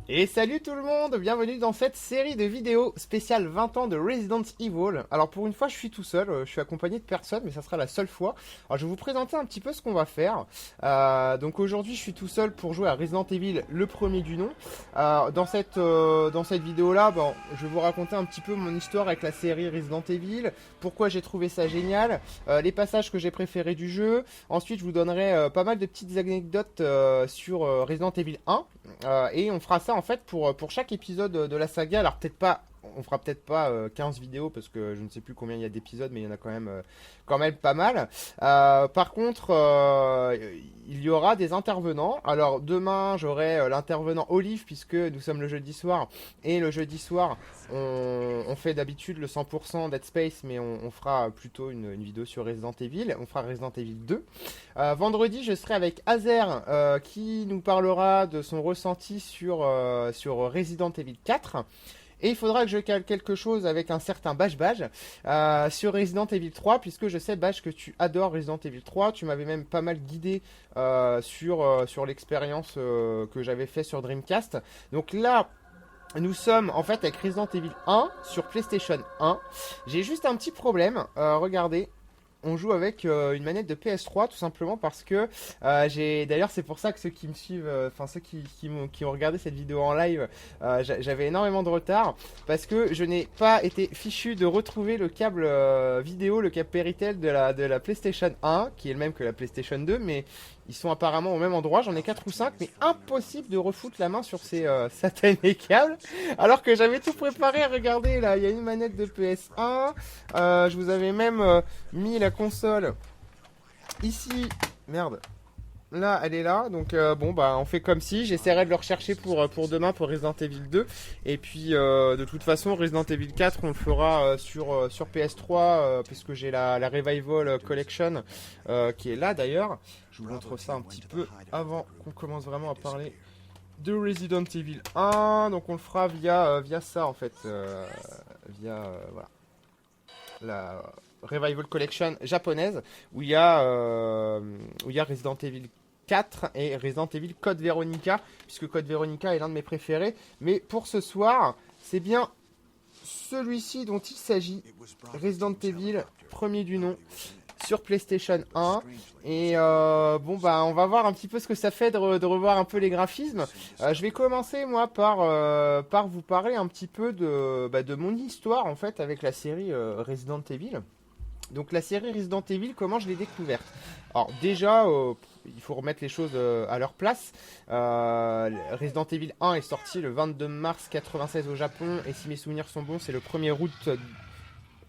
Et salut tout le monde, bienvenue dans cette série de vidéos spéciale 20 ans de Resident Evil. Alors pour une fois je suis tout seul, je suis accompagné de personne mais ça sera la seule fois. Alors je vais vous présenter un petit peu ce qu'on va faire. Donc aujourd'hui je suis tout seul pour jouer à Resident Evil, le premier du nom. Dans cette vidéo là, je vais vous raconter un petit peu mon histoire avec la série Resident Evil, pourquoi j'ai trouvé ça génial, les passages que j'ai préférés du jeu. Ensuite je vous donnerai pas mal de petites anecdotes sur Resident Evil 1. Et on fera ça en fait pour chaque épisode de la saga. Alors peut-être pas, on fera peut-être pas 15 vidéos parce que je ne sais plus combien il y a d'épisodes, mais il y en a quand même pas mal. Par contre, il y aura des intervenants. Alors demain, j'aurai l'intervenant Olive puisque nous sommes le jeudi soir. Et le jeudi soir, on fait d'habitude le 100% Dead Space, mais on fera plutôt une vidéo sur Resident Evil. On fera Resident Evil 2. Vendredi, je serai avec Azer qui nous parlera de son ressenti sur Resident Evil 4. Et il faudra que je cale quelque chose avec un certain Bash sur Resident Evil 3, puisque je sais, Bash, que tu adores Resident Evil 3. Tu m'avais même pas mal guidé sur l'expérience que j'avais fait sur Dreamcast. Donc là, nous sommes en fait avec Resident Evil 1 sur PlayStation 1. J'ai juste un petit problème. Regardez. On joue avec une manette de PS3 tout simplement parce que d'ailleurs c'est pour ça que ceux qui me suivent, enfin ceux qui ont regardé cette vidéo en live, j'avais énormément de retard parce que je n'ai pas été fichu de retrouver le câble vidéo, le câble Péritel de la PlayStation 1 qui est le même que la PlayStation 2, mais ils sont apparemment au même endroit. J'en ai 4 ou 5, mais impossible de refoutre la main sur ces satanés câbles. Alors que j'avais tout préparé. Regardez, là, il y a une manette de PS1. Je vous avais même mis la console ici. Merde. Là, elle est là. Donc, on fait comme si. J'essaierai de le rechercher pour demain, pour Resident Evil 2. Et puis, de toute façon, Resident Evil 4, on le fera sur PS3, puisque j'ai la Revival Collection qui est là d'ailleurs. Je vous montre ça un petit peu avant qu'on commence vraiment à parler de Resident Evil 1. Donc, on le fera via ça, en fait. Voilà. La Revival Collection japonaise, où il y a Resident Evil 4 et Resident Evil Code Veronica, puisque Code Veronica est l'un de mes préférés. Mais pour ce soir, c'est bien celui-ci dont il s'agit, Resident Evil, premier du nom, sur PlayStation 1. Et on va voir un petit peu ce que ça fait de revoir un peu les graphismes. Je vais commencer moi par vous parler un petit peu de mon histoire en fait avec la série Resident Evil. Donc la série Resident Evil, comment je l'ai découverte? Alors déjà, il faut remettre les choses à leur place. Resident Evil 1 est sorti le 22 mars 96 au Japon, et si mes souvenirs sont bons, c'est le 1er août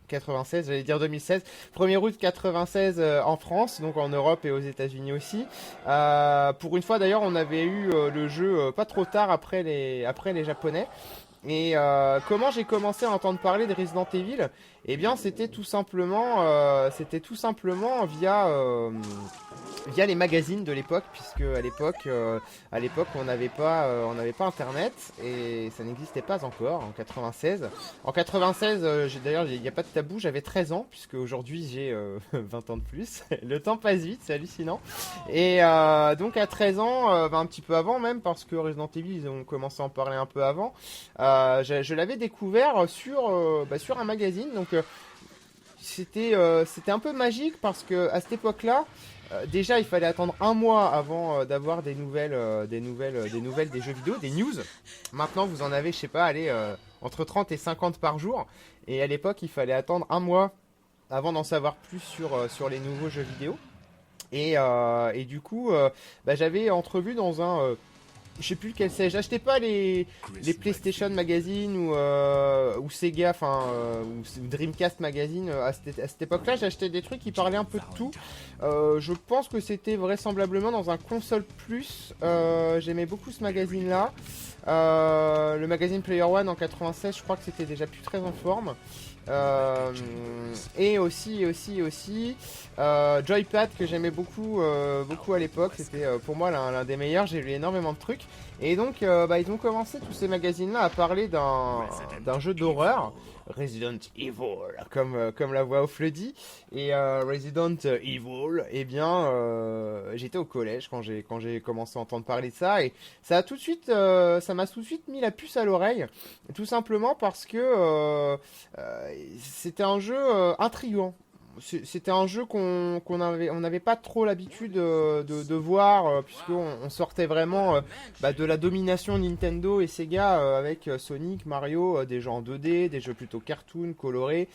96, j'allais dire 2016, 1er août 96 en France, donc en Europe et aux États-Unis aussi. Pour une fois d'ailleurs, on avait eu le jeu pas trop tard après les Japonais. Et comment j'ai commencé à entendre parler de Resident Evil? Eh bien, c'était tout simplement via les magazines de l'époque, puisque à l'époque, on n'avait pas Internet et ça n'existait pas encore en 96. En 96, d'ailleurs, il n'y a pas de tabou, j'avais 13 ans, puisque aujourd'hui j'ai 20 ans de plus. Le temps passe vite, c'est hallucinant. Et donc à 13 ans, un petit peu avant même, parce que Resident Evil, ils ont commencé à en parler un peu avant. Je l'avais découvert sur un magazine, donc c'était un peu magique parce que à cette époque-là, déjà il fallait attendre un mois avant d'avoir des nouvelles des jeux vidéo, des news. Maintenant vous en avez, je sais pas, allez, entre 30 et 50 par jour. Et à l'époque il fallait attendre un mois avant d'en savoir plus sur les nouveaux jeux vidéo. Et du coup, j'avais entrevu dans un je sais plus lequel c'est. J'achetais pas les PlayStation Magazine ou Sega, ou Dreamcast Magazine à cette époque-là. J'achetais des trucs qui parlaient un peu de tout. Je pense que c'était vraisemblablement dans un console plus. J'aimais beaucoup ce magazine-là. Le magazine Player One en 96, je crois que c'était déjà plus très en forme. Et aussi Joypad que j'aimais beaucoup à l'époque, c'était pour moi l'un des meilleurs. J'ai lu énormément de trucs et donc ils ont commencé tous ces magazines là à parler d'un jeu d'horreur Resident Evil, comme la voix off le dit. Et Resident Evil, eh bien, j'étais au collège quand j'ai commencé à entendre parler de ça, et ça a tout de suite, ça m'a tout de suite mis la puce à l'oreille, tout simplement parce que c'était un jeu intriguant. C'était un jeu on n'avait pas trop l'habitude de voir, puisqu'on sortait vraiment de la domination Nintendo et Sega avec Sonic, Mario, des jeux en 2D, des jeux plutôt cartoon, colorés.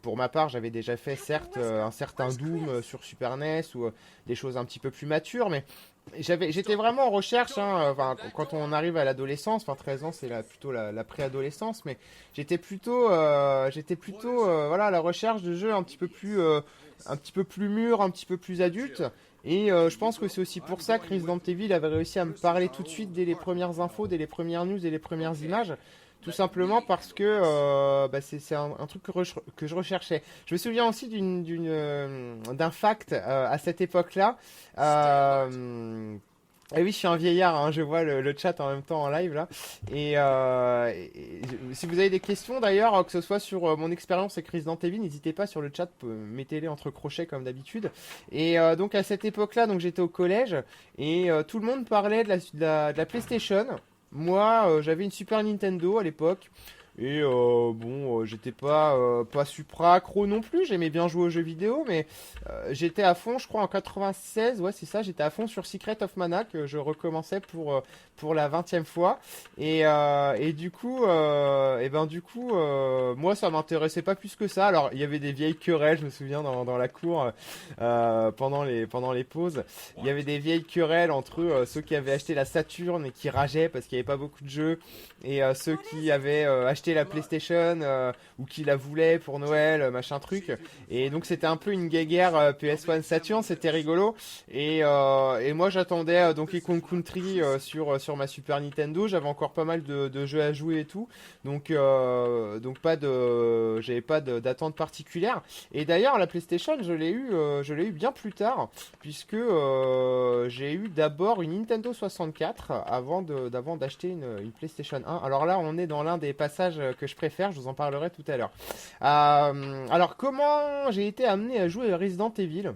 Pour ma part, j'avais déjà fait certes un certain Doom sur Super NES ou des choses un petit peu plus matures, mais j'étais vraiment en recherche, hein, enfin, quand on arrive à l'adolescence, enfin 13 ans c'est plutôt la préadolescence, mais j'étais plutôt voilà, à la recherche de jeux un petit peu plus mûrs, un petit peu plus adultes. Et je pense que c'est aussi pour ça que Resident Evil avait réussi à me parler tout de suite dès les premières infos, dès les premières news et les premières images. Tout simplement parce que c'est un truc que je recherchais. Je me souviens aussi d'un fact à cette époque-là. Et oui, je suis un vieillard, hein, je vois le chat en même temps en live là. Si vous avez des questions d'ailleurs, que ce soit sur mon expérience avec Resident Evil, n'hésitez pas sur le chat, mettez-les entre crochets comme d'habitude. Et donc à cette époque-là, donc j'étais au collège et tout le monde parlait de la PlayStation. Moi, j'avais une Super Nintendo à l'époque. Et j'étais pas supra accro non plus, j'aimais bien jouer aux jeux vidéo, mais j'étais à fond, je crois en 96, ouais c'est ça, j'étais à fond sur Secret of Mana, que je recommençais pour la 20e fois, et du coup, moi ça m'intéressait pas plus que ça. Alors il y avait des vieilles querelles, je me souviens dans la cour, pendant les pauses, il y avait des vieilles querelles entre ceux qui avaient acheté la Saturn et qui rageaient parce qu'il n'y avait pas beaucoup de jeux, et ceux qui avaient acheté la PlayStation ou qui la voulaient pour Noël, machin truc. Et donc c'était un peu une guéguerre PS1 Saturn, c'était rigolo. Et moi j'attendais Donkey Kong Country sur ma Super Nintendo. J'avais encore pas mal de jeux à jouer et tout. Donc j'avais pas d'attente particulière. Et d'ailleurs la PlayStation je l'ai eu bien plus tard, puisque j'ai eu d'abord une Nintendo 64 avant d'acheter une PlayStation 1. Alors là on est dans l'un des passages que je préfère, je vous en parlerai tout à l'heure. Alors comment j'ai été amené à jouer à Resident Evil ?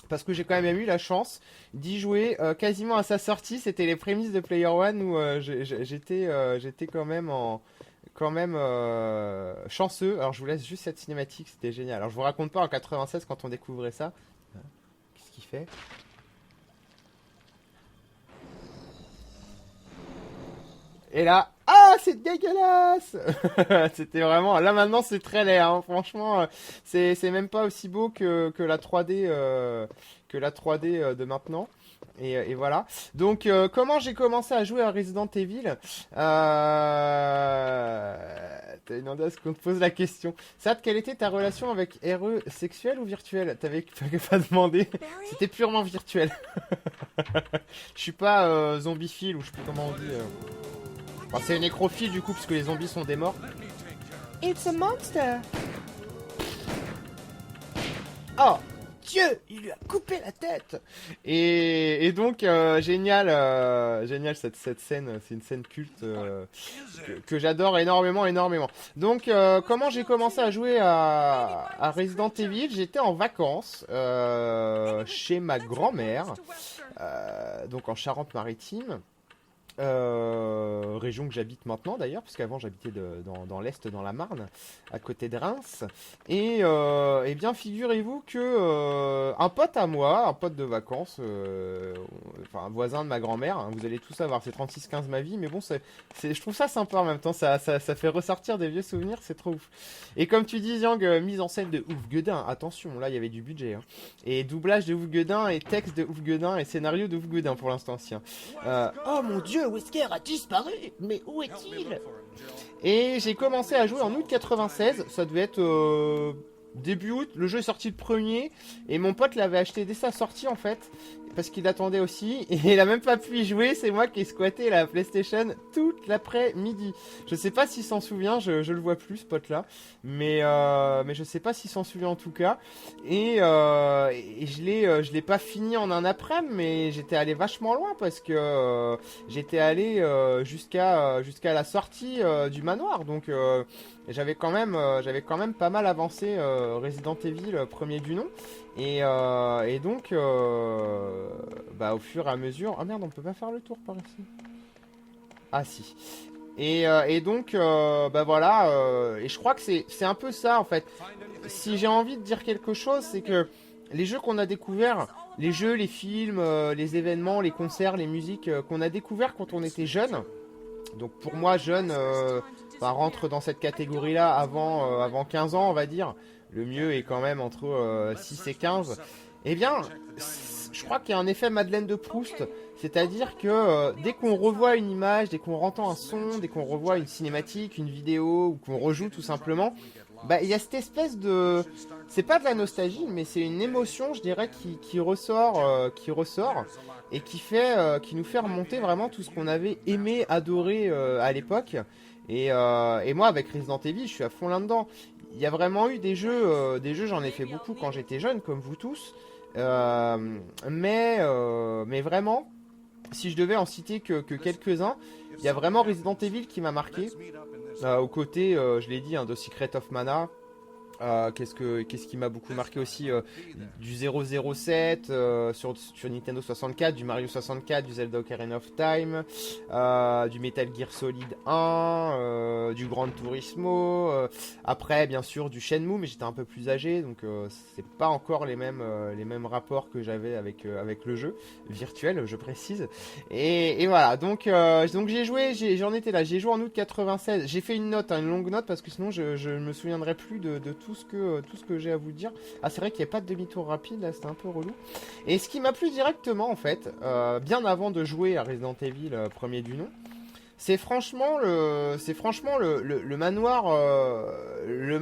Parce que j'ai quand même eu la chance d'y jouer quasiment à sa sortie. C'était les prémices de Player One où j'étais quand même chanceux. Alors je vous laisse juste cette cinématique, c'était génial. Alors je vous raconte pas en 96 quand on découvrait ça. Qu'est-ce qu'il fait ? Et là, ah, c'est dégueulasse. C'était vraiment... Là, maintenant, c'est très laid, hein. Franchement, c'est même pas aussi beau que la 3D, de maintenant. Et voilà. Donc, comment j'ai commencé à jouer à Resident Evil T'as demandé à ce qu'on te pose la question. Sad, quelle était ta relation avec RE, sexuelle ou virtuelle? T'avais pas demandé. C'était purement virtuel. Je suis pas zombiephile, ou je sais plus comment on dit... Enfin, c'est nécrophile du coup, puisque les zombies sont des morts. It's a monster. Oh Dieu, il lui a coupé la tête. Et donc génial cette scène, c'est une scène culte que j'adore énormément. Donc comment j'ai commencé à jouer à Resident Evil? J'étais en vacances chez ma grand-mère, donc en Charente-Maritime. Région que j'habite maintenant d'ailleurs, puisqu'avant j'habitais dans l'Est, dans la Marne, à côté de Reims. Et bien figurez-vous que un pote à moi, un pote de vacances, enfin un voisin de ma grand-mère, hein, vous allez tout savoir, c'est 3615 ma vie, mais bon, je trouve ça sympa en même temps, ça fait ressortir des vieux souvenirs, c'est trop ouf. Et comme tu dis Yang, mise en scène de Ouf Guedin, attention, là il y avait du budget, hein. Et doublage de Ouf Guedin, et texte de Ouf Guedin, et scénario de Ouf Guedin pour l'instant aussi, hein. Oh mon dieu, Wesker a disparu, mais où est-il? Et j'ai commencé à jouer en août 96, ça devait être début août, le jeu est sorti le premier, et mon pote l'avait acheté dès sa sortie en fait, parce qu'il attendait aussi. Et il a même pas pu y jouer. C'est moi qui ai squatté la PlayStation toute l'après-midi. Je sais pas s'il s'en souvient. Je le vois plus, ce pote-là. Mais je sais pas s'il s'en souvient en tout cas. Et je l'ai pas fini en un après-midi, mais j'étais allé vachement loin parce que j'étais allé jusqu'à la sortie du manoir. Donc j'avais quand même pas mal avancé Resident Evil premier du nom. Et donc bah au fur et à mesure. Ah merde, on peut pas faire le tour par ici. Ah si. Et donc bah voilà. Et je crois que c'est un peu ça en fait. Si j'ai envie de dire quelque chose, c'est que les jeux qu'on a découverts, les jeux, les films, les événements, les concerts, les musiques qu'on a découverts quand on était jeune. Donc pour moi, jeune, ça rentre dans cette catégorie-là avant 15 ans, on va dire. Le mieux est quand même entre 6 et 15. Eh bien, je crois qu'il y a un effet Madeleine de Proust. C'est-à-dire que dès qu'on revoit une image, dès qu'on entend un son, dès qu'on revoit une cinématique, une vidéo, ou qu'on rejoue tout simplement, bah il y a cette espèce de... C'est pas de la nostalgie, mais c'est une émotion, je dirais, qui ressort et qui nous fait remonter vraiment tout ce qu'on avait aimé, adoré à l'époque. Et moi, avec Resident Evil, je suis à fond là-dedans. Il y a vraiment eu des jeux, j'en ai fait beaucoup quand j'étais jeune, comme vous tous. Mais vraiment, si je devais en citer que quelques-uns, il y a vraiment Resident Evil qui m'a marqué. Aux côtés, je l'ai dit, hein, de Secret of Mana. Qu'est-ce qui m'a beaucoup marqué aussi du 007 sur Nintendo 64, du Mario 64, du Zelda Ocarina of Time, du Metal Gear Solid 1, du Gran Turismo, après bien sûr du Shenmue, mais j'étais un peu plus âgé donc c'est pas encore les mêmes rapports que j'avais avec le jeu virtuel, je précise. Et voilà, donc j'ai joué, j'en étais là, j'ai joué en août 96, j'ai fait une note, hein, une longue note parce que sinon je me souviendrai plus de tout ce que j'ai à vous dire. Ah, c'est vrai qu'il n'y a pas de demi-tour rapide, là, c'était un peu relou. Et ce qui m'a plu directement, en fait, bien avant de jouer à Resident Evil premier du nom, c'est franchement le manoir, le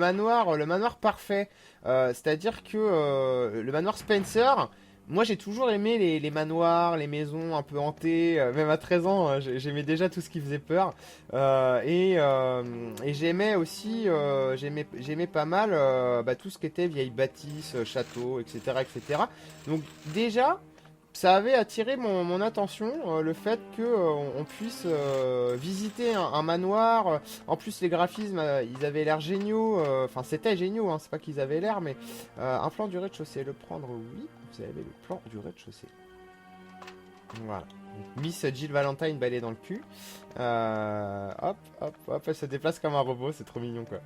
manoir parfait. C'est-à-dire que le manoir Spencer. Moi, j'ai toujours aimé les manoirs, les maisons un peu hantées. Même à 13 ans, hein, j'aimais déjà tout ce qui faisait peur. Et j'aimais aussi, j'aimais pas mal bah, tout ce qui était vieilles bâtisses, châteaux, etc., etc. Donc déjà, ça avait attiré mon attention, le fait que on puisse visiter un manoir. En plus, les graphismes, ils avaient l'air géniaux. Enfin, c'était géniaux, hein, c'est pas qu'ils avaient l'air, mais un plan du rez-de-chaussée, le prendre, oui. Vous avez le plan du rez-de-chaussée. Voilà. Donc, Miss Jill Valentine balayée dans le cul. Hop, hop, hop, elle se déplace comme un robot, c'est trop mignon quoi.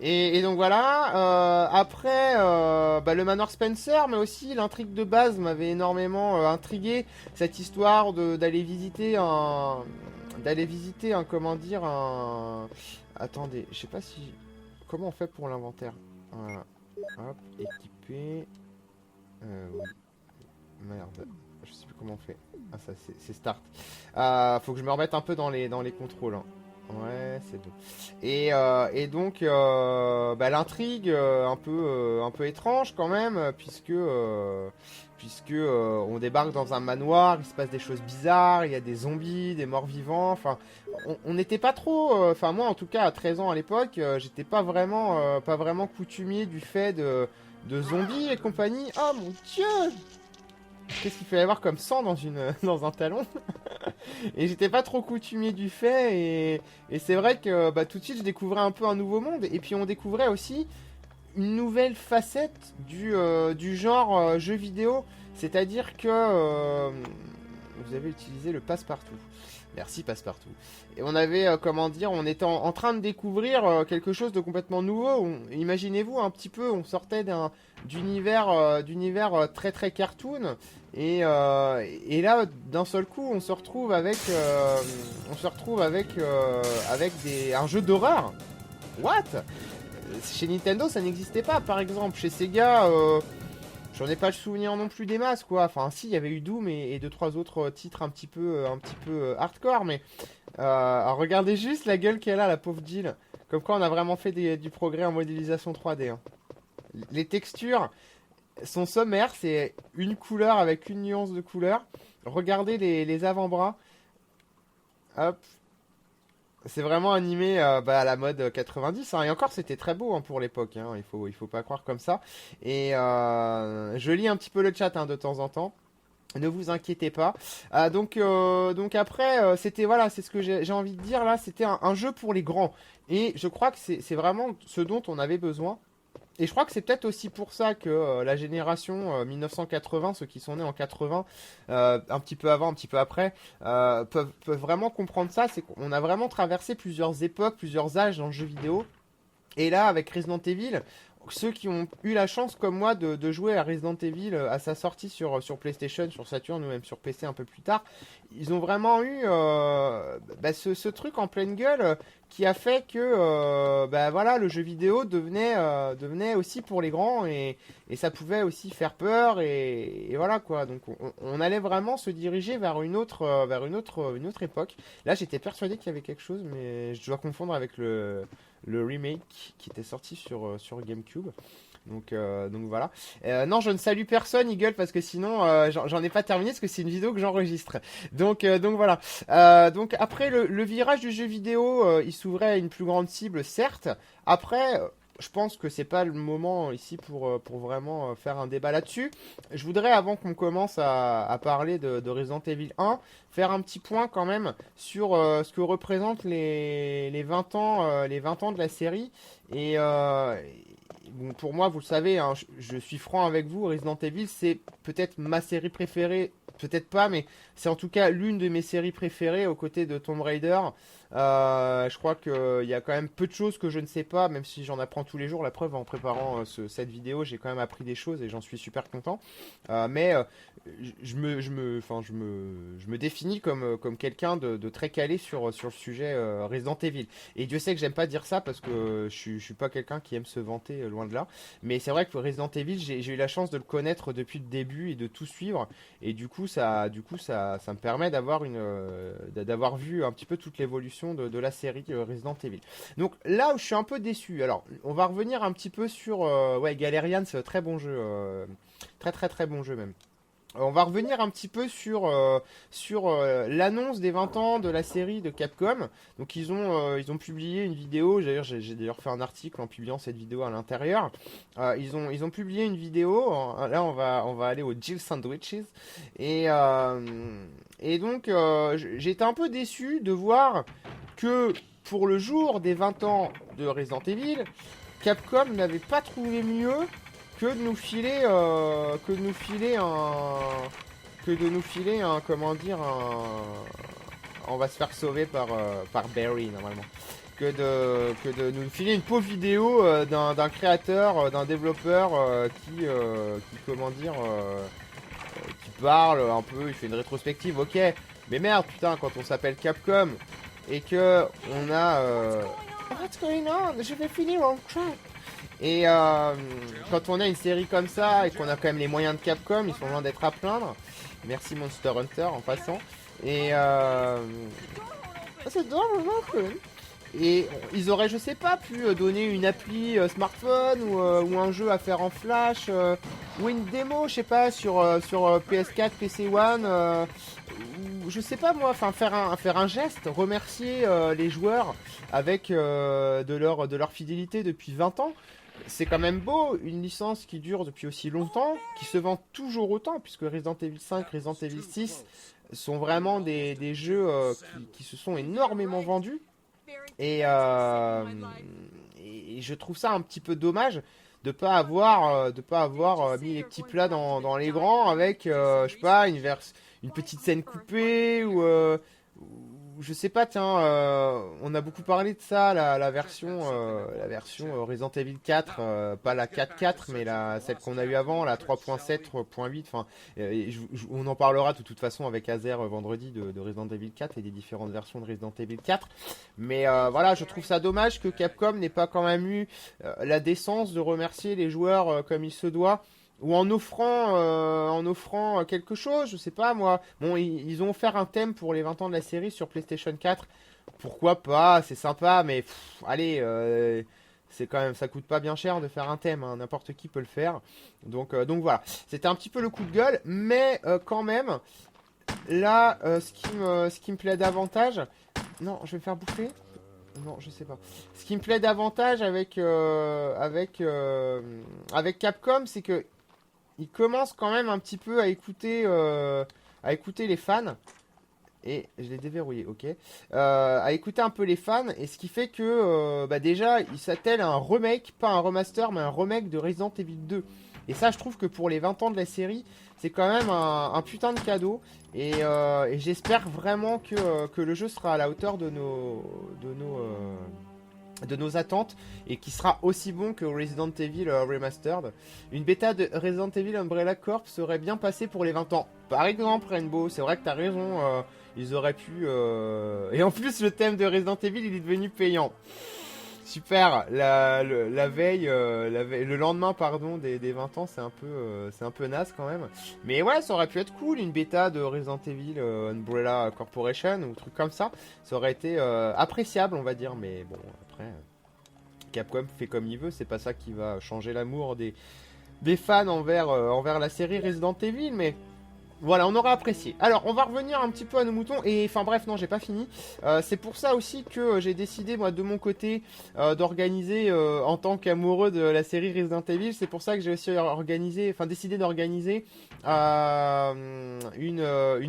Et donc voilà. Après, bah, le manoir Spencer, mais aussi l'intrigue de base m'avait énormément intrigué. Cette histoire d'aller visiter comment dire, un... Attendez, je sais pas si... Comment on fait pour l'inventaire? Voilà. Hop, équipé... oui. Merde, je sais plus comment on fait. Ah ça c'est start. Faut que je me remette un peu dans les contrôles. Hein. Ouais, c'est bon. Et donc bah, l'intrigue un peu étrange quand même puisque on débarque dans un manoir, il se passe des choses bizarres, il y a des zombies, des morts vivants. Enfin, on n'était pas trop. Enfin moi en tout cas à 13 ans à l'époque, j'étais pas vraiment coutumier du fait de zombies et compagnie. Oh mon dieu! Qu'est-ce qu'il fallait avoir comme sang dans un talon? Et j'étais pas trop coutumier du fait. Et c'est vrai que bah, tout de suite je découvrais un peu un nouveau monde. Et puis on découvrait aussi une nouvelle facette du genre jeu vidéo. C'est-à-dire que vous avez utilisé le passe-partout. Merci Passepartout. Et on avait, comment dire, on était en train de découvrir quelque chose de complètement nouveau. Imaginez-vous un petit peu, on sortait d'univers très très cartoon. Et là, d'un seul coup, on se retrouve avec un jeu d'horreur. What? Chez Nintendo, ça n'existait pas, par exemple. Chez Sega, j'en ai pas le souvenir non plus des masses, quoi. Enfin, si, il y avait eu Doom et deux trois autres titres un petit peu hardcore, mais alors regardez juste la gueule qu'elle a, la pauvre Jill. Comme quoi, on a vraiment fait du progrès en modélisation 3D. Hein. Les textures, Son sommaire, c'est une couleur avec une nuance de couleur. Regardez les avant-bras. Hop. C'est vraiment animé à la mode 90, hein. Et encore, c'était très beau, hein, pour l'époque, hein. Il faut pas croire comme ça. Et je lis un petit peu le chat, hein, de temps en temps. Ne vous inquiétez pas. Donc après, c'était voilà, c'est ce que j'ai envie de dire là. C'était un jeu pour les grands. Et je crois que c'est vraiment ce dont on avait besoin. Et je crois que c'est peut-être aussi pour ça que la génération 1980, ceux qui sont nés en 80, un petit peu avant, un petit peu après, peuvent vraiment comprendre ça. C'est qu'on a vraiment traversé plusieurs époques, plusieurs âges dans le jeu vidéo. Et là, avec Resident Evil, ceux qui ont eu la chance, comme moi, de jouer à Resident Evil à sa sortie sur PlayStation, sur Saturn ou même sur PC un peu plus tard, ils ont vraiment eu ce truc en pleine gueule qui a fait que voilà, le jeu vidéo devenait aussi pour les grands et ça pouvait aussi faire peur et voilà quoi. Donc on allait vraiment se diriger vers une autre époque. Là, j'étais persuadé qu'il y avait quelque chose, mais je dois confondre avec le remake qui était sorti sur GameCube. Donc voilà. Non, je ne salue personne, Eagle, parce que sinon j'en ai pas terminé, parce que c'est une vidéo que j'enregistre. Donc voilà. Donc après le virage du jeu vidéo, il s'ouvrait à une plus grande cible, certes. Après, je pense que c'est pas le moment ici pour vraiment faire un débat là-dessus. Je voudrais, avant qu'on commence à parler de Resident Evil 1, faire un petit point quand même sur ce que représentent les 20 ans, les 20 ans de la série. Et bon, pour moi, vous le savez, hein, je suis franc avec vous, Resident Evil, c'est peut-être ma série préférée, peut-être pas, mais c'est en tout cas l'une de mes séries préférées aux côtés de Tomb Raider. Je crois qu'il y a quand même peu de choses que je ne sais pas, même si j'en apprends tous les jours. La preuve, en préparant cette vidéo, j'ai quand même appris des choses et j'en suis super content. Mais je me définis comme quelqu'un de très calé sur le sujet Resident Evil. Et Dieu sait que j'aime pas dire ça parce que je suis pas quelqu'un qui aime se vanter, loin de là. Mais c'est vrai que Resident Evil, j'ai eu la chance de le connaître depuis le début et de tout suivre. Et du coup, ça me permet d'avoir vu un petit peu toute l'évolution de la série Resident Evil. Donc là où je suis un peu déçu, alors on va revenir un petit peu sur Galerian, c'est un très bon jeu, très très très bon jeu même. On va revenir un petit peu sur l'annonce des 20 ans de la série de Capcom. Donc ils ont publié une vidéo, d'ailleurs j'ai d'ailleurs fait un article en publiant cette vidéo à l'intérieur. Ils ont publié une vidéo, là on va aller au Jill Sandwiches. Et donc j'ai été un peu déçu de voir que pour le jour des 20 ans de Resident Evil, Capcom n'avait pas trouvé mieux que de nous filer comment dire, on va se faire sauver par Barry normalement, que de nous filer une pauvre vidéo d'un créateur, d'un développeur qui comment dire, qui parle un peu, il fait une rétrospective, ok, mais merde putain, quand on s'appelle Capcom et que on a what's going on, je vais finir en track. Et quand on a une série comme ça et qu'on a quand même les moyens de Capcom, ils sont loin d'être à plaindre. Merci Monster Hunter en passant. Et c'est drôle. Et ils auraient, je sais pas, pu donner une appli smartphone ou un jeu à faire en flash ou une démo, je sais pas, sur PS4, PC One. Ou, je sais pas moi, enfin faire un geste, remercier les joueurs avec de leur fidélité depuis 20 ans. C'est quand même beau, une licence qui dure depuis aussi longtemps, qui se vend toujours autant, puisque Resident Evil 5, Resident Evil 6 sont vraiment des jeux qui se sont énormément vendus. Et je trouve ça un petit peu dommage de pas avoir mis les petits plats dans les grands avec je sais pas une petite scène coupée ou je sais pas, tiens, on a beaucoup parlé de ça, la version Resident Evil 4, pas la 4.4, mais celle qu'on a eu avant, la 3.7, 3.8, enfin, on en parlera de toute façon avec Azer vendredi de Resident Evil 4 et des différentes versions de Resident Evil 4. Mais voilà, je trouve ça dommage que Capcom n'ait pas quand même eu la décence de remercier les joueurs comme il se doit. Ou en offrant quelque chose, je sais pas moi. Bon, ils ont offert un thème pour les 20 ans de la série sur PlayStation 4. Pourquoi pas, c'est sympa, mais allez, c'est quand même, ça coûte pas bien cher de faire un thème, hein, n'importe qui peut le faire. Donc voilà, c'était un petit peu le coup de gueule, mais quand même, là, ce qui me plaît davantage, non, je vais me faire bouffer. Non, je sais pas. Ce qui me plaît davantage avec Capcom, c'est que ils commencent quand même un petit peu à écouter les fans. Et je l'ai déverrouillé, ok. À écouter un peu les fans, et ce qui fait que bah déjà, ils s'attellent à un remake, pas un remaster, mais un remake de Resident Evil 2. Et ça, je trouve que pour les 20 ans de la série, c'est quand même un putain de cadeau. Et j'espère vraiment que le jeu sera à la hauteur de nos attentes et qui sera aussi bon que Resident Evil Remastered. Une bêta de Resident Evil Umbrella Corp serait bien passée pour les 20 ans. Par exemple, Rainbow, c'est vrai que t'as raison, ils auraient pu... Et en plus, le thème de Resident Evil, il est devenu payant. Super, la veille, le lendemain, pardon, des 20 ans, c'est un peu naze quand même. Mais ouais, ça aurait pu être cool, une bêta de Resident Evil Umbrella Corporation ou truc comme ça. Ça aurait été appréciable, on va dire, mais bon, après, Capcom fait comme il veut, c'est pas ça qui va changer l'amour des fans envers la série Resident Evil, mais... Voilà, on aura apprécié. Alors, on va revenir un petit peu à nos moutons. Et enfin bref, non, j'ai pas fini. C'est pour ça aussi que j'ai décidé, moi, de mon côté, d'organiser, en tant qu'amoureux de la série Resident Evil, c'est pour ça que j'ai aussi décidé d'organiser une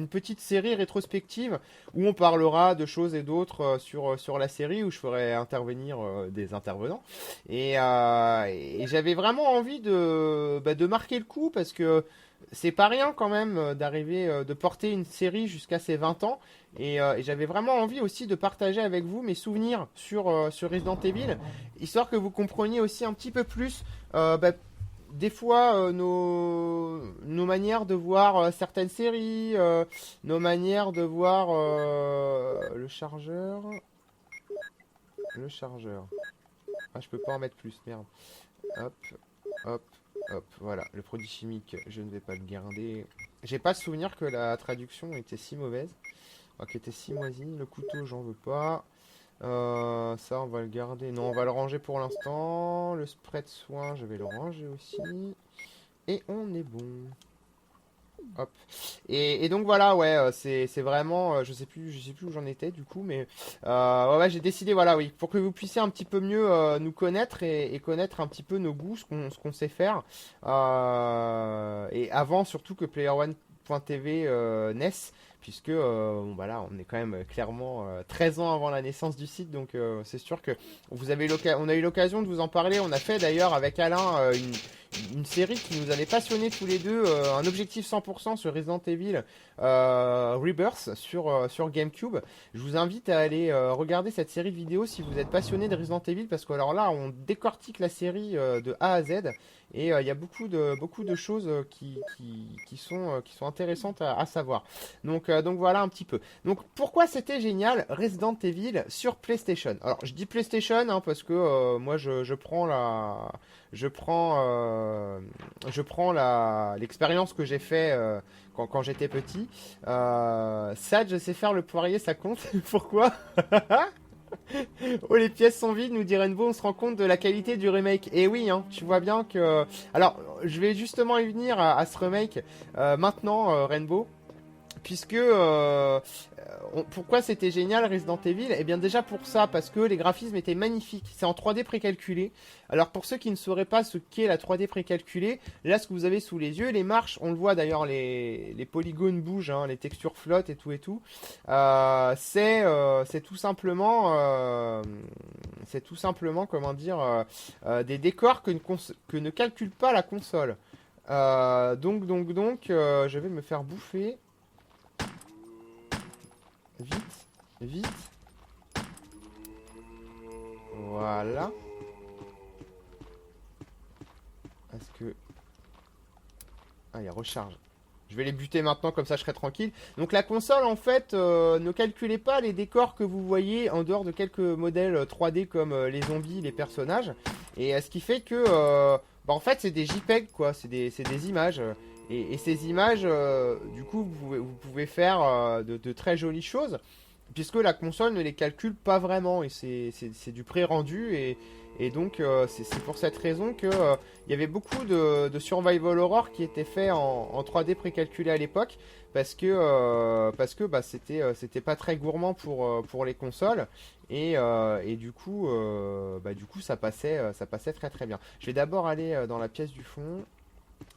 petite série rétrospective où on parlera de choses et d'autres sur la série, où je ferai intervenir des intervenants. Et j'avais vraiment envie de marquer le coup parce que c'est pas rien quand même d'arriver, de porter une série jusqu'à ses 20 ans. Et j'avais vraiment envie aussi de partager avec vous mes souvenirs sur Resident Evil, histoire que vous compreniez aussi un petit peu plus des fois nos manières de voir certaines séries, nos manières de voir le chargeur. Le chargeur. Ah, je peux pas en mettre plus, merde. Hop, hop. Hop, voilà, le produit chimique, je ne vais pas le garder. J'ai pas le souvenir que la traduction était si mauvaise. Enfin, qu'elle était si moisie. Le couteau, j'en veux pas. Ça, on va le garder. Non, on va le ranger pour l'instant. Le spray de soin, je vais le ranger aussi. Et on est bon. Hop. Et donc voilà, ouais, c'est vraiment, je sais plus où j'en étais du coup, mais ouais, j'ai décidé, voilà, oui, pour que vous puissiez un petit peu mieux nous connaître et connaître un petit peu nos goûts, ce qu'on sait faire, et avant surtout que PlayerOne.tv naisse, puisque bon, voilà, on est quand même clairement 13 ans avant la naissance du site, donc c'est sûr que on a eu l'occasion de vous en parler. On a fait d'ailleurs avec Alain une série qui nous avait passionnés tous les deux, un objectif 100% sur Resident Evil Rebirth sur GameCube. Je vous invite à aller regarder cette série de vidéos si vous êtes passionné de Resident Evil, parce que alors là on décortique la série de A à Z, et il y a beaucoup de choses qui sont intéressantes à savoir. Donc voilà un petit peu. Donc pourquoi c'était génial Resident Evil sur PlayStation? Alors je dis PlayStation hein, parce que moi je prends l'expérience que j'ai fait quand j'étais petit. Ça, je sais faire le poirier, ça compte. Pourquoi? Oh, les pièces sont vides, nous dit Rainbow, on se rend compte de la qualité du remake. Et oui, hein, tu vois bien que... Alors, je vais justement y venir à ce remake maintenant, Rainbow. Puisque pourquoi c'était génial Resident Evil? Eh bien déjà pour ça, parce que les graphismes étaient magnifiques. C'est en 3D précalculé. Alors pour ceux qui ne sauraient pas ce qu'est la 3D précalculée, là ce que vous avez sous les yeux, les marches, on le voit d'ailleurs, les polygones bougent, hein, les textures flottent et tout. C'est tout simplement comment dire, des décors que ne calcule pas la console. Donc je vais me faire bouffer. Vite. Voilà. Est-ce que... Ah, il recharge. Je vais les buter maintenant, comme ça je serai tranquille. Donc la console, en fait, ne calculez pas les décors que vous voyez en dehors de quelques modèles 3D comme les zombies, les personnages. Et ce qui fait que... en fait, c'est des JPEG, quoi. C'est des images. Et ces images, du coup, vous pouvez faire de très jolies choses. puisque la console ne les calcule pas vraiment, et c'est du pré-rendu, et donc c'est pour cette raison que il y avait beaucoup de survival horror qui étaient faits en 3D précalculé à l'époque, parce que bah, c'était pas très gourmand pour les consoles, et du coup ça passait très très bien. Je vais d'abord aller dans la pièce du fond.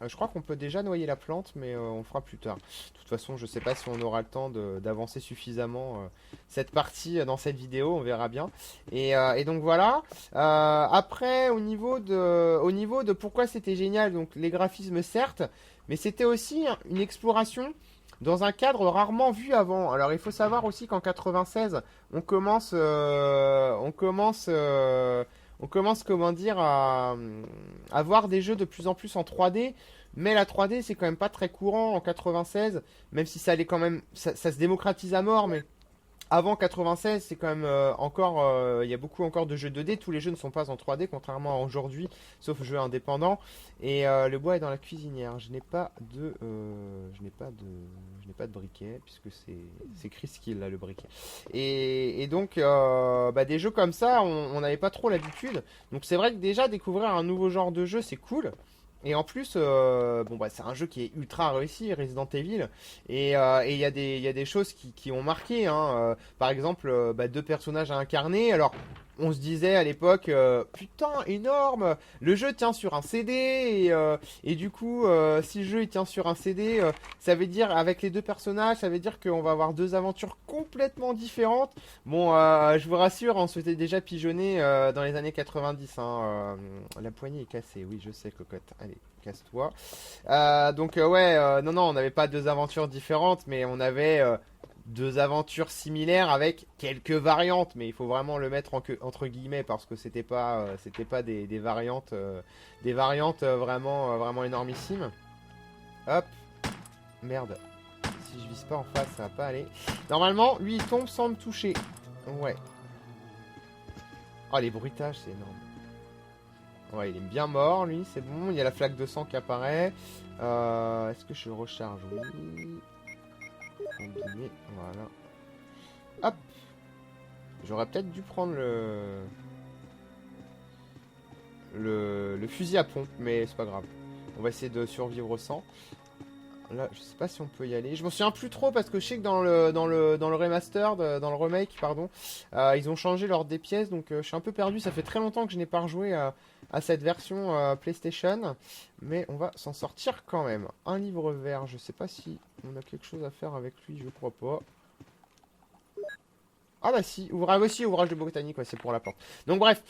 Je crois qu'on peut déjà noyer la plante, mais on le fera plus tard. De toute façon, je sais pas si on aura le temps d'avancer suffisamment cette partie dans cette vidéo, on verra bien. Et donc voilà. Après, au niveau de pourquoi c'était génial, donc les graphismes certes, mais c'était aussi une exploration dans un cadre rarement vu avant. Alors il faut savoir aussi qu'en 96, on commence, comment dire, à voir des jeux de plus en plus en 3D. Mais la 3D, c'est quand même pas très courant en 96, même si ça allait quand même, ça se démocratise à mort, mais avant 96, c'est quand même encore, il y a beaucoup encore de jeux 2D. Tous les jeux ne sont pas en 3D, contrairement à aujourd'hui, sauf jeux indépendants. Et le bois est dans la cuisinière. Je n'ai pas de briquet puisque c'est Chris qui l'a le briquet. Et donc, bah, des jeux comme ça, on n'avait pas trop l'habitude. Donc c'est vrai que déjà découvrir un nouveau genre de jeu, c'est cool. Et en plus, bon bah c'est un jeu qui est ultra réussi, Resident Evil, et il y a des choses qui ont marqué, hein. Par exemple, bah, deux personnages à incarner. Alors, on se disait à l'époque, putain, énorme, le jeu tient sur un CD, et du coup, si le jeu il tient sur un CD, ça veut dire, avec les deux personnages, ça veut dire qu'on va avoir deux aventures complètement différentes. Bon, je vous rassure, on se faisait déjà pigeonner dans les années 90, hein. La poignée est cassée, oui, je sais, cocotte. Allez, casse-toi. Donc, ouais, non, non, on n'avait pas deux aventures différentes, mais on avait deux aventures similaires avec quelques variantes, mais il faut vraiment le mettre entre guillemets parce que c'était pas des variantes vraiment énormissimes. Hop, merde. Si je vise pas en face, ça va pas aller. Normalement, lui il tombe sans me toucher. Ouais. Oh les bruitages, c'est énorme. Ouais, il est bien mort, lui, c'est bon. Il y a la flaque de sang qui apparaît. Est-ce que je le recharge? Oui. Combiné, voilà. Hop. J'aurais peut-être dû prendre le fusil à pompe, mais c'est pas grave. On va essayer de survivre sans. Là, je sais pas si on peut y aller. Je m'en souviens plus trop parce que je sais que dans le remaster, dans le remake, pardon, ils ont changé l'ordre des pièces, donc je suis un peu perdu. Ça fait très longtemps que je n'ai pas rejoué à cette version PlayStation, mais on va s'en sortir quand même. Un livre vert, je sais pas si on a quelque chose à faire avec lui, je crois pas. Ah bah si, ouvrage de botanique, ouais, c'est pour la porte. Donc bref,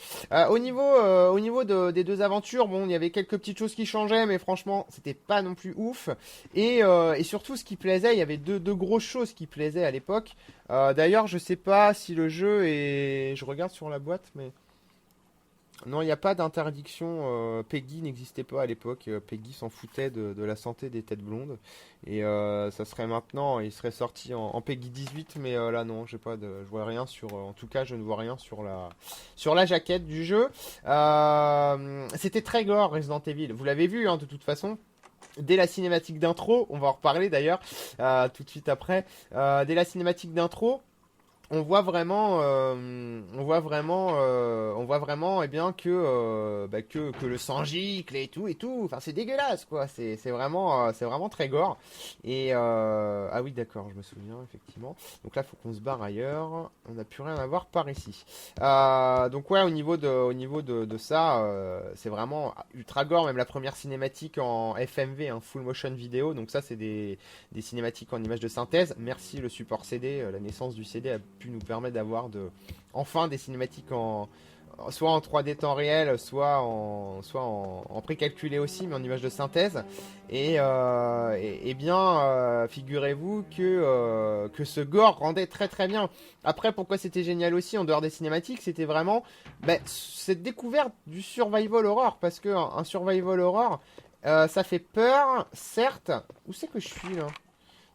au niveau des deux aventures, bon, il y avait quelques petites choses qui changeaient, mais franchement, c'était pas non plus ouf. Et surtout, ce qui plaisait, il y avait deux grosses choses qui plaisaient à l'époque. D'ailleurs, je sais pas si le jeu est... Je regarde sur la boîte, mais... Non, il n'y a pas d'interdiction. Peggy n'existait pas à l'époque. Peggy s'en foutait de la santé des têtes blondes. Et ça serait maintenant, il serait sorti en Peggy 18, mais là non, je vois rien sur. En tout cas, je ne vois rien sur la jaquette du jeu. C'était très gore Resident Evil. Vous l'avez vu, hein, de toute façon. Dès la cinématique d'intro, on va en reparler d'ailleurs tout de suite après. Dès la cinématique d'intro. On voit vraiment, eh bien, que le sang gicle et tout. Enfin, c'est dégueulasse, quoi. C'est vraiment très gore. Ah oui, d'accord, je me souviens, effectivement. Donc là, faut qu'on se barre ailleurs. On n'a plus rien à voir par ici. Donc ouais, au niveau de ça, c'est vraiment ultra gore. Même la première cinématique en FMV, hein, full motion vidéo. Donc ça, c'est des cinématiques en images de synthèse. Merci le support CD, la naissance du CD a pu nous permettre d'avoir enfin des cinématiques soit en 3D temps réel, soit en précalculé aussi, mais en images de synthèse. Et bien, figurez-vous que ce gore rendait très très bien. Après, pourquoi c'était génial aussi en dehors des cinématiques, c'était vraiment cette découverte du survival horror, parce que un survival horror, ça fait peur, certes. Où c'est que je suis là?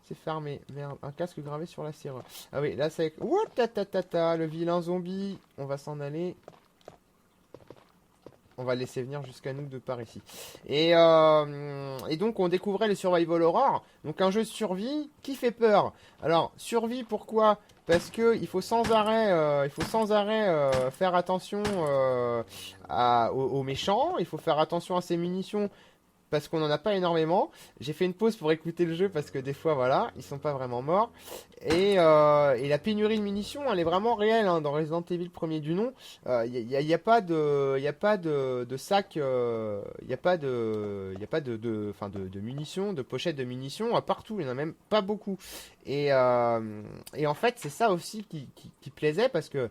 C'est fermé. Merde, un casque gravé sur la serrure. Ah oui, là c'est... Ouh, le vilain zombie. On va s'en aller. On va le laisser venir jusqu'à nous de par ici. Et donc on découvrait le survival horror. Donc un jeu de survie qui fait peur. Alors, survie pourquoi? parce que il faut sans arrêt, faire attention aux méchants, il faut faire attention à ses munitions parce qu'on n'en a pas énormément. J'ai fait une pause pour écouter le jeu parce que des fois, voilà, ils sont pas vraiment morts. Et la pénurie de munitions, elle est vraiment réelle hein, dans Resident Evil premier du nom. Y a pas de sac, de munitions, de pochettes de munitions partout. Il y en a même pas beaucoup. Et en fait, c'est ça aussi qui plaisait parce que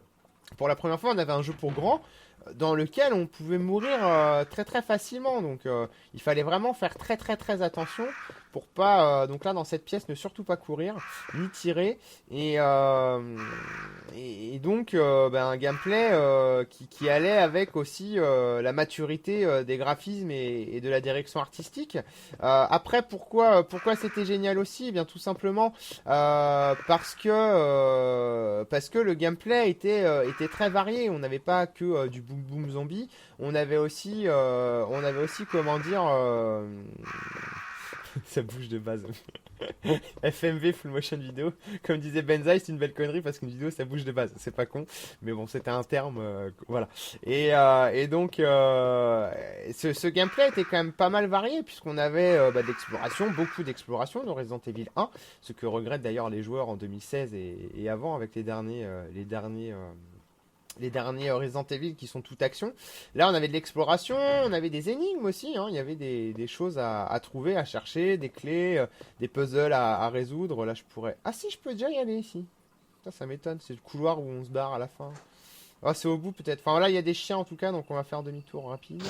pour la première fois, on avait un jeu pour grands dans lequel on pouvait mourir très très facilement. Donc il fallait vraiment faire très très très attention pour pas donc là dans cette pièce ne surtout pas courir ni tirer et donc un gameplay qui allait avec aussi la maturité des graphismes et de la direction artistique. Après pourquoi c'était génial aussi? Eh bien tout simplement parce que le gameplay était très varié. On n'avait pas que du boom boom zombie. On avait aussi comment dire ça bouge de base. FMV full motion vidéo. Comme disait Benzaï, c'est une belle connerie parce qu'une vidéo ça bouge de base. C'est pas con, mais bon, c'était un terme. Voilà. Et donc, ce gameplay était quand même pas mal varié puisqu'on avait de l'exploration, beaucoup d'exploration dans Resident Evil 1. Ce que regrettent d'ailleurs les joueurs en 2016 et avant avec les derniers Resident Evil qui sont tout action. Là, on avait de l'exploration, on avait des énigmes aussi. Hein. Il y avait des choses à trouver, à chercher, des clés, des puzzles à résoudre. Là, je pourrais. Ah, si, je peux déjà y aller ici. Ça m'étonne. C'est le couloir où on se barre à la fin. Ah, c'est au bout peut-être. Enfin, là, il y a des chiens en tout cas, donc on va faire demi-tour rapide.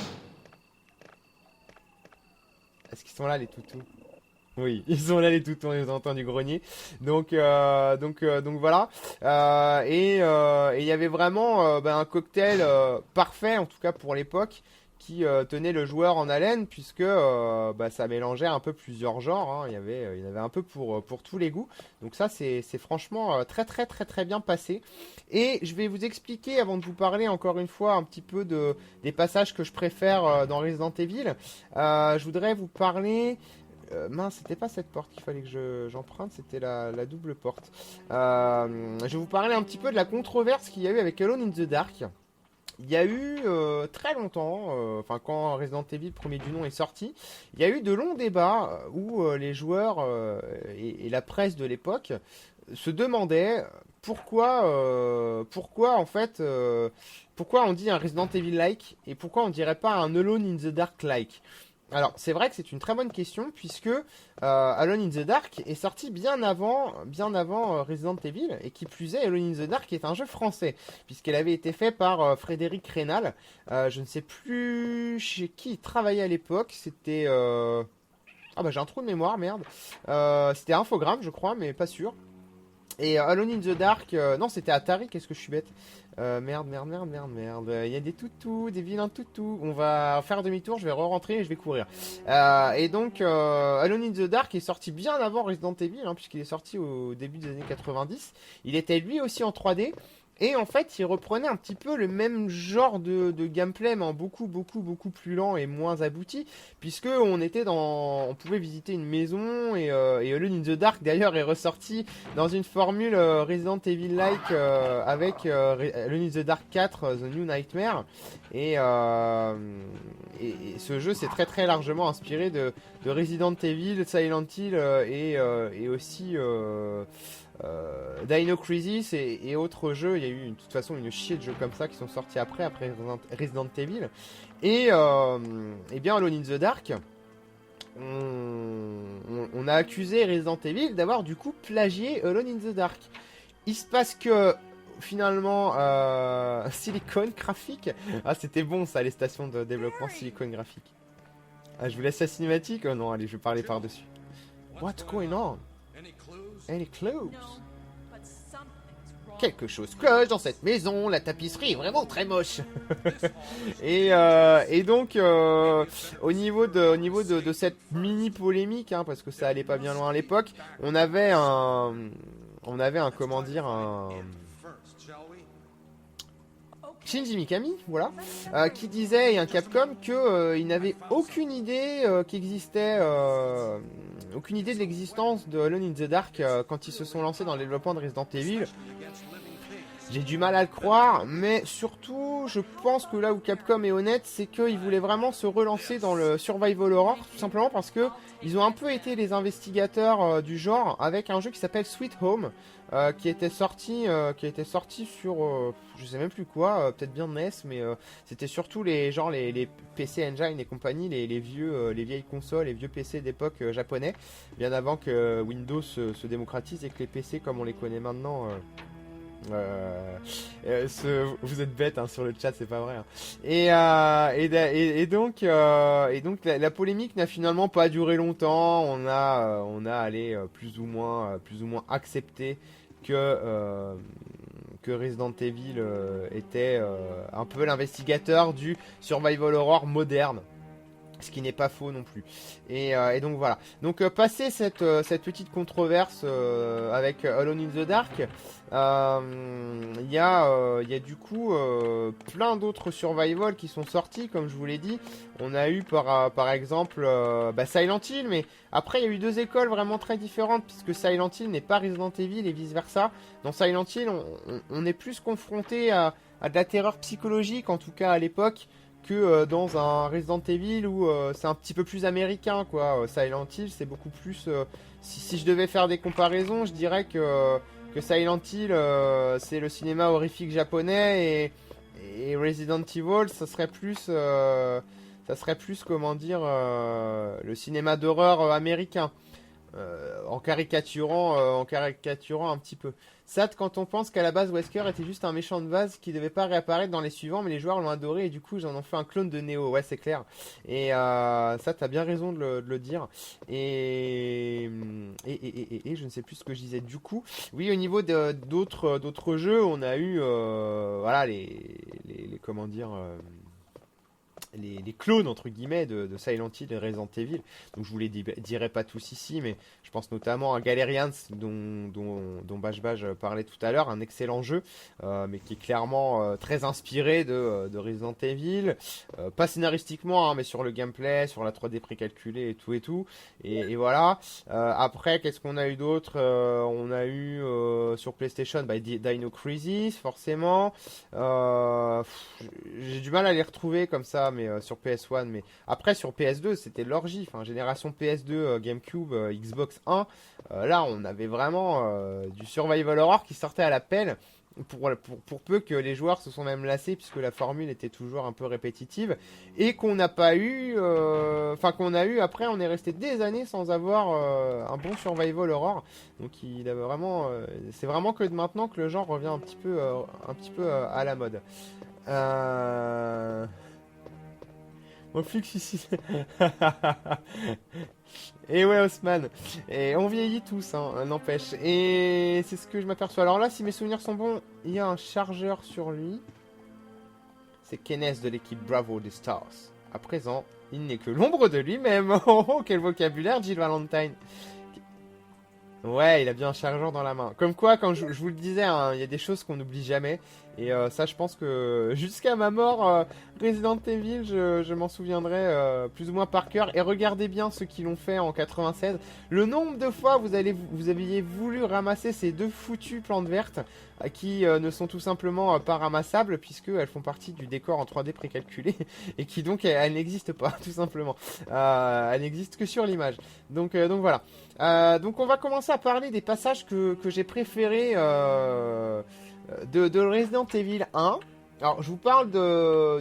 Est-ce qu'ils sont là, les toutous? Oui, ils sont là les toutons, ils ont entendu grogner. Donc voilà. Et il y avait vraiment un cocktail parfait, en tout cas pour l'époque, qui tenait le joueur en haleine, puisque ça mélangeait un peu plusieurs genres. Hein. Il y en avait un peu pour tous les goûts. Donc ça, c'est franchement très très très très bien passé. Et je vais vous expliquer, avant de vous parler encore une fois un petit peu des passages que je préfère dans Resident Evil, je voudrais vous parler. Mince, c'était pas cette porte qu'il fallait que j'emprunte, c'était la double porte. Je vais vous parler un petit peu de la controverse qu'il y a eu avec Alone in the Dark. Il y a eu très longtemps, quand Resident Evil premier du nom est sorti, il y a eu de longs débats où les joueurs et la presse de l'époque se demandaient pourquoi on dit un Resident Evil-like et pourquoi on dirait pas un Alone in the Dark-like. Alors, c'est vrai que c'est une très bonne question puisque Alone in the Dark est sorti bien avant Resident Evil et qui plus est, Alone in the Dark est un jeu français puisqu'elle avait été fait par Frédéric Rénal. Je ne sais plus chez qui il travaillait à l'époque. C'était j'ai un trou de mémoire, merde. C'était Infogrames, je crois, mais pas sûr. Et Alone in the Dark, non, c'était Atari, qu'est-ce que je suis bête. Merde. Il y a des toutous, des vilains toutous. On va faire demi-tour, je vais re-rentrer et je vais courir. Et donc, Alone in the Dark est sorti bien avant Resident Evil, hein, puisqu'il est sorti au début des années 90. Il était lui aussi en 3D. Et en fait, il reprenait un petit peu le même genre de gameplay, mais en beaucoup plus lent et moins abouti, puisque on pouvait visiter une maison et Alone in the Dark d'ailleurs est ressorti dans une formule Resident Evil-like avec Alone in the Dark 4, The New Nightmare, et ce jeu s'est très très largement inspiré de Resident Evil, Silent Hill et aussi Dino Crisis et autres jeux. Il y a eu de toute façon une chier de jeux comme ça qui sont sortis après Resident Evil. Et bien Alone in the Dark, on a accusé Resident Evil d'avoir du coup plagié Alone in the Dark. Il se passe que finalement Silicon Graphique, c'était bon ça, les stations de développement Silicon Graphique. Je vous laisse la cinématique. Oh non, allez, je vais parler par-dessus. What's going on? Any clues? Quelque chose cloche dans cette maison, la tapisserie est vraiment très moche. et donc au niveau de cette mini polémique, hein, parce que ça allait pas bien loin à l'époque, on avait un comment dire Shinji Mikami, voilà, qui disait, et un Capcom, que il n'avait aucune idée aucune idée de l'existence de Alone in the Dark quand ils se sont lancés dans le développement de Resident Evil. J'ai du mal à le croire, mais surtout, je pense que là où Capcom est honnête, c'est qu'ils voulaient vraiment se relancer dans le survival horror, tout simplement parce que ils ont un peu été les investigateurs du genre avec un jeu qui s'appelle Sweet Home, qui était sorti sur, je sais même plus quoi, peut-être bien NES, mais c'était surtout les PC Engine et compagnie, les vieilles consoles, les vieux PC d'époque japonais, bien avant que Windows se démocratise et que les PC comme on les connaît maintenant. Vous êtes bêtes hein, sur le chat, c'est pas vrai. Hein. Et donc la polémique n'a finalement pas duré longtemps. On a allé plus ou moins accepté que Resident Evil était un peu l'investigateur du survival horror moderne. Ce qui n'est pas faux non plus. Et donc voilà. Donc passé cette petite controverse avec Alone in the Dark, il y a du coup plein d'autres survival qui sont sortis, comme je vous l'ai dit. On a eu par exemple Silent Hill, mais après il y a eu deux écoles vraiment très différentes, puisque Silent Hill n'est pas Resident Evil et vice versa. Dans Silent Hill, on est plus confronté à de la terreur psychologique, en tout cas à l'époque, que dans un Resident Evil où c'est un petit peu plus américain quoi. Silent Hill c'est beaucoup plus si je devais faire des comparaisons, je dirais que Silent Hill c'est le cinéma horrifique japonais et Resident Evil ça serait plus comment dire le cinéma d'horreur américain. En caricaturant un petit peu. Ça, quand on pense qu'à la base Wesker était juste un méchant de base qui devait pas réapparaître dans les suivants, mais les joueurs l'ont adoré et du coup ils en ont fait un clone de Neo. Ouais, c'est clair. Et ça, t'as bien raison de le dire. Et je ne sais plus ce que je disais. Du coup, oui, au niveau d'autres jeux, on a eu voilà les comment dire. Les clones entre guillemets de Silent Hill et Resident Evil. Donc je vous les dirai pas tous ici, mais je pense notamment à Galerians dont Bash parlait tout à l'heure, un excellent jeu, mais qui est clairement très inspiré de Resident Evil, pas scénaristiquement, hein, mais sur le gameplay, sur la 3D précalculée et tout. Et voilà. Après, qu'est-ce qu'on a eu d'autre On a eu sur PlayStation Dino Crisis, forcément. J'ai du mal à les retrouver comme ça, mais sur PS1, mais après sur PS2 c'était l'orgie, enfin génération PS2, GameCube, Xbox 1, là on avait vraiment du survival horror qui sortait à la pelle pour peu que les joueurs se sont même lassés puisque la formule était toujours un peu répétitive et qu'on n'a pas eu, enfin qu'on a eu après on est resté des années sans avoir un bon survival horror, donc il avait vraiment, c'est vraiment que maintenant que le genre revient un petit peu à la mode. Mon flux ici. Et ouais, Haussmann. Et on vieillit tous, hein, n'empêche. Et c'est ce que je m'aperçois. Alors là, si mes souvenirs sont bons, il y a un chargeur sur lui. C'est Kenneth de l'équipe Bravo des Stars. À présent, il n'est que l'ombre de lui-même. Oh, quel vocabulaire, Jill Valentine. Ouais, il a bien un chargeur dans la main. Comme quoi, quand je vous le disais, hein, il y a des choses qu'on n'oublie jamais. Et ça, je pense que jusqu'à ma mort, Resident Evil, je m'en souviendrai plus ou moins par cœur. Et regardez bien ceux qui l'ont fait en 96. Le nombre de fois vous aviez voulu ramasser ces deux foutues plantes vertes qui ne sont tout simplement pas ramassables puisqu'elles font partie du décor en 3D précalculé et qui donc elles n'existent pas tout simplement. Elles n'existent que sur l'image. Donc voilà. Donc on va commencer à parler des passages que j'ai préférés de Resident Evil 1. Alors je vous parle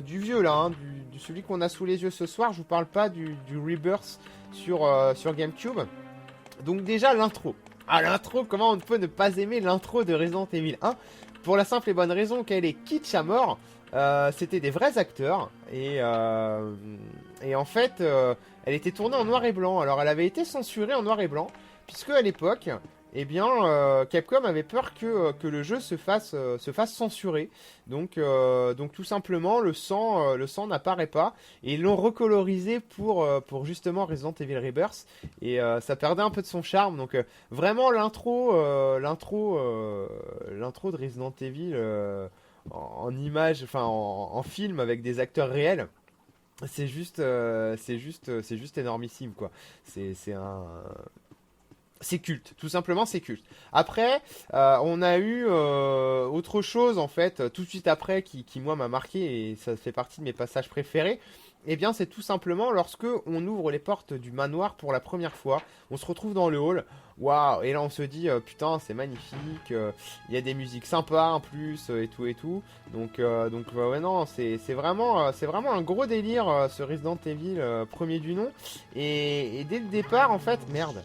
du vieux là, hein, du celui qu'on a sous les yeux ce soir. Je vous parle pas du Rebirth sur GameCube. Donc déjà l'intro. Ah l'intro, comment on peut ne pas aimer l'intro de Resident Evil 1 pour la simple et bonne raison qu'elle est kitsch à mort. C'était des vrais acteurs et en fait elle était tournée en noir et blanc. Alors elle avait été censurée en noir et blanc puisque à l'époque eh bien Capcom avait peur que le jeu se fasse censurer. Donc tout simplement le sang n'apparaît pas et ils l'ont recolorisé pour justement Resident Evil Rebirth et ça perdait un peu de son charme. Donc vraiment l'intro de Resident Evil en images, enfin en film avec des acteurs réels. C'est juste énormissime quoi. C'est un, c'est culte, tout simplement c'est culte. Après, on a eu autre chose en fait, tout de suite après, qui moi m'a marqué et ça fait partie de mes passages préférés. Eh bien, c'est tout simplement lorsque on ouvre les portes du manoir pour la première fois, on se retrouve dans le hall, waouh, et là on se dit putain c'est magnifique, il y a des musiques sympas en plus et tout. Donc ouais non, c'est vraiment un gros délire ce Resident Evil premier du nom. Et dès le départ en fait, merde.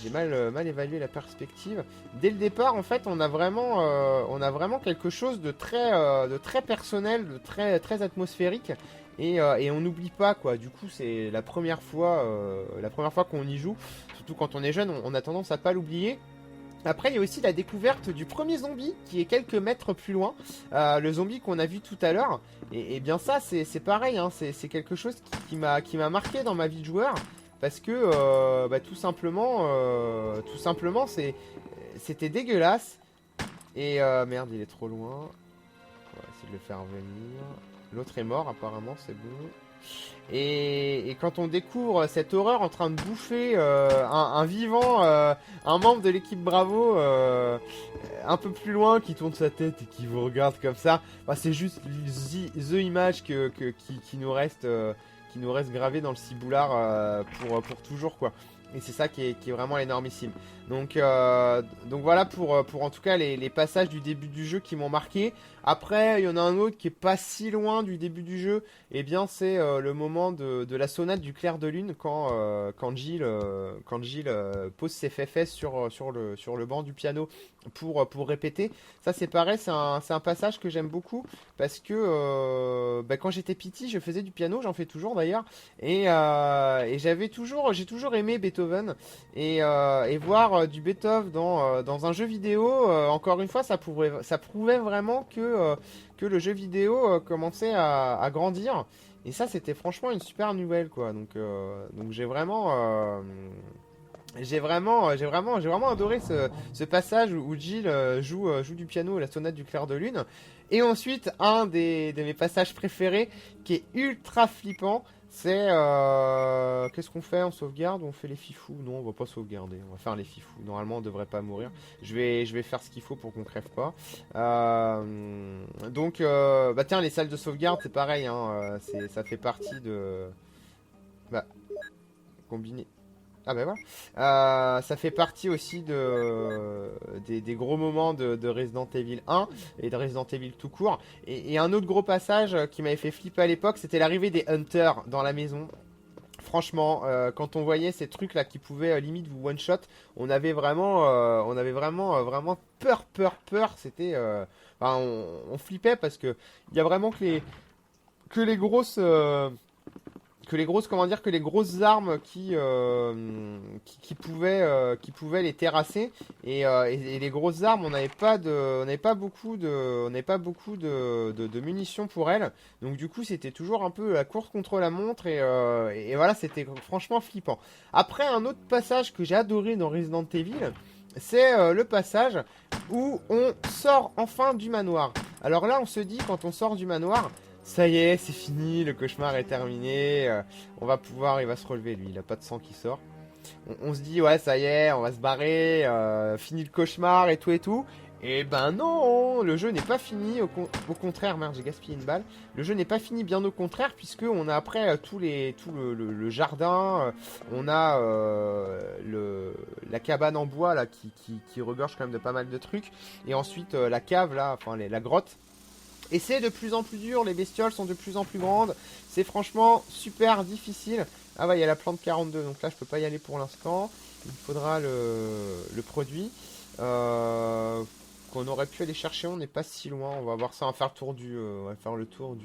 J'ai mal évalué la perspective. Dès le départ, en fait, on a vraiment quelque chose de très personnel, de très atmosphérique. Et on n'oublie pas, quoi. Du coup, c'est la première fois qu'on y joue. Surtout quand on est jeune, on a tendance à pas l'oublier. Après, il y a aussi la découverte du premier zombie qui est quelques mètres plus loin. Le zombie qu'on a vu tout à l'heure. Et bien ça, c'est pareil. Hein, c'est quelque chose qui m'a marqué dans ma vie de joueur. Parce que tout simplement, c'était dégueulasse. Et merde, il est trop loin. On va essayer de le faire venir. L'autre est mort, apparemment, c'est bon. Et quand on découvre cette horreur en train de bouffer un vivant, un membre de l'équipe Bravo, un peu plus loin, qui tourne sa tête et qui vous regarde comme ça, bah, c'est juste the image qui nous reste. Qui nous reste gravé dans le ciboulard pour toujours quoi. Et c'est ça qui est vraiment énormissime. Donc voilà pour en tout cas les passages du début du jeu qui m'ont marqué. Après il y en a un autre qui est pas si loin du début du jeu. Et bien c'est le moment de la sonate du clair de lune quand Jill pose ses fesses sur le banc du piano pour répéter. Ça c'est pareil, c'est un passage que j'aime beaucoup parce que quand j'étais petit je faisais du piano, j'en fais toujours d'ailleurs. Et j'ai toujours aimé Beethoven et voir du Beethoven dans un jeu vidéo, encore une fois, ça prouvait vraiment que le jeu vidéo commençait à grandir. Et ça, c'était franchement une super nouvelle, quoi. Donc j'ai vraiment adoré ce passage où Jill joue du piano la sonate du clair de lune. Et ensuite, un de mes passages préférés qui est ultra flippant, c'est qu'est-ce qu'on fait? On sauvegarde ou on fait les fifous? Non, on va pas sauvegarder, on va faire les fifous. Normalement, on devrait pas mourir. Je vais faire ce qu'il faut pour qu'on crève pas. Tiens, les salles de sauvegarde, c'est pareil, hein, ça fait partie de... Bah, combiner. Ah ben voilà. Ça fait partie aussi des gros moments de Resident Evil 1 et de Resident Evil tout court. Et un autre gros passage qui m'avait fait flipper à l'époque, c'était l'arrivée des Hunters dans la maison. Franchement, quand on voyait ces trucs là qui pouvaient limite vous one shot, on avait vraiment peur. C'était, on flippait parce que il y a vraiment que les grosses que les grosses armes qui pouvaient les terrasser et les grosses armes, on n'avait pas beaucoup de munitions pour elles, donc du coup c'était toujours un peu la course contre la montre et voilà, c'était franchement flippant. Après, un autre passage que j'ai adoré dans Resident Evil, c'est le passage où on sort enfin du manoir. Alors là, on se dit, quand on sort du manoir, ça y est, c'est fini, le cauchemar est terminé, il va se relever lui, il a pas de sang qui sort. On se dit, ouais, ça y est, on va se barrer, fini le cauchemar et tout. Et ben non, le jeu n'est pas fini, au contraire, merde, j'ai gaspillé une balle. Le jeu n'est pas fini, bien au contraire, puisque on a après tout le jardin, on a la cabane en bois là qui regorge quand même de pas mal de trucs, et ensuite la cave là, enfin la grotte. Et c'est de plus en plus dur, les bestioles sont de plus en plus grandes, c'est franchement super difficile. Ah ouais, il y a la plante 42, donc là je peux pas y aller pour l'instant, il faudra le produit. Qu'on aurait pu aller chercher, on n'est pas si loin, on va voir ça, on va faire le tour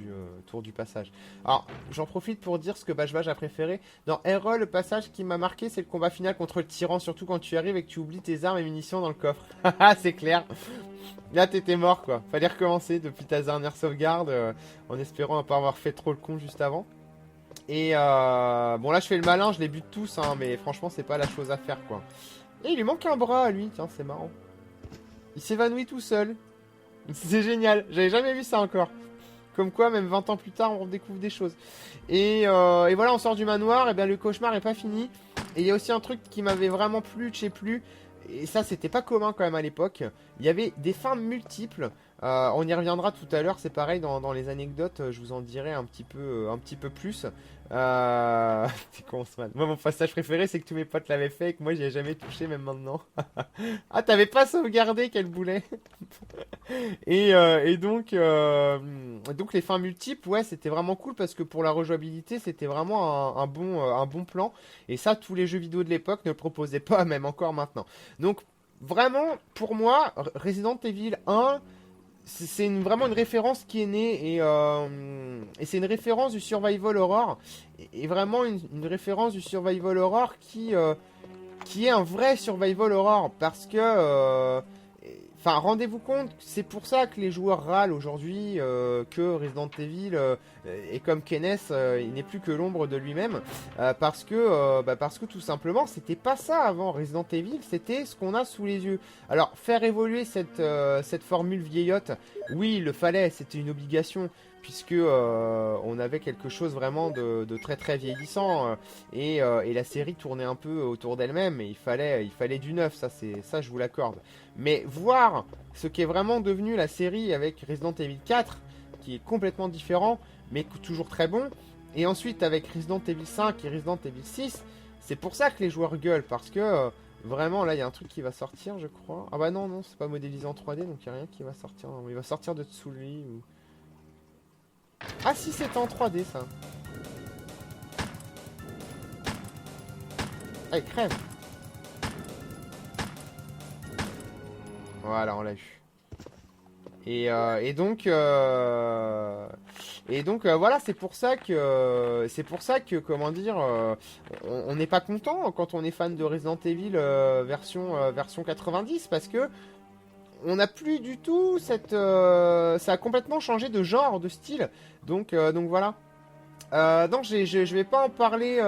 du passage. Alors, j'en profite pour dire ce que Bashbash a préféré. Dans RE, le passage qui m'a marqué, c'est le combat final contre le tyran, surtout quand tu arrives et que tu oublies tes armes et munitions dans le coffre. Haha, c'est clair. Là, t'étais mort, quoi. Fallait recommencer depuis ta dernière sauvegarde, en espérant ne pas avoir fait trop le con juste avant. Et bon, là, je fais le malin, je les bute tous, hein, mais franchement, c'est pas la chose à faire, quoi. Et il lui manque un bras à lui, tiens, c'est marrant. Il s'évanouit tout seul. C'est génial, j'avais jamais vu ça encore. Comme quoi, même 20 ans plus tard, on découvre des choses. Et voilà, on sort du manoir, et bien le cauchemar est pas fini. Et il y a aussi un truc qui m'avait vraiment plu, je sais plus. Et ça, c'était pas commun quand même à l'époque. Il y avait des fins multiples. On y reviendra tout à l'heure, c'est pareil dans les anecdotes, je vous en dirai un petit peu plus. C'est con, man. Moi, mon passage préféré, c'est que tous mes potes l'avaient fait et que moi, j'y ai jamais touché, même maintenant. Ah, t'avais pas sauvegardé, quel boulet! Et donc les fins multiples, ouais, c'était vraiment cool parce que pour la rejouabilité, c'était vraiment un bon plan. Et ça, tous les jeux vidéo de l'époque ne le proposaient pas, même encore maintenant. Donc vraiment, pour moi, Resident Evil 1, vraiment une référence qui est née et c'est une référence du survival horror et vraiment une référence du survival horror qui est un vrai survival horror parce que enfin, rendez-vous compte, c'est pour ça que les joueurs râlent aujourd'hui que Resident Evil est comme Kenneth, il n'est plus que l'ombre de lui-même, parce que tout simplement, c'était pas ça avant Resident Evil, c'était ce qu'on a sous les yeux. Alors, faire évoluer cette formule vieillotte, oui, il le fallait, c'était une obligation, puisque on avait quelque chose vraiment de très très vieillissant et la série tournait un peu autour d'elle-même et il fallait du neuf, ça je vous l'accorde. Mais voir ce qu'est vraiment devenu la série avec Resident Evil 4, qui est complètement différent, mais toujours très bon, et ensuite avec Resident Evil 5 et Resident Evil 6, c'est pour ça que les joueurs gueulent, parce que vraiment là il y a un truc qui va sortir, je crois. Ah bah non, c'est pas modélisé en 3D, donc il n'y a rien qui va sortir. Il va sortir de dessous lui. Ou... Ah si, c'était en 3D ça. Allez, crève. Voilà, on l'a eu. Et donc, voilà, c'est pour ça que comment dire, on n'est pas content quand on est fan de Resident Evil version 90 parce que on n'a plus du tout ça a complètement changé de genre, de style. Donc voilà. Non, je vais pas en parler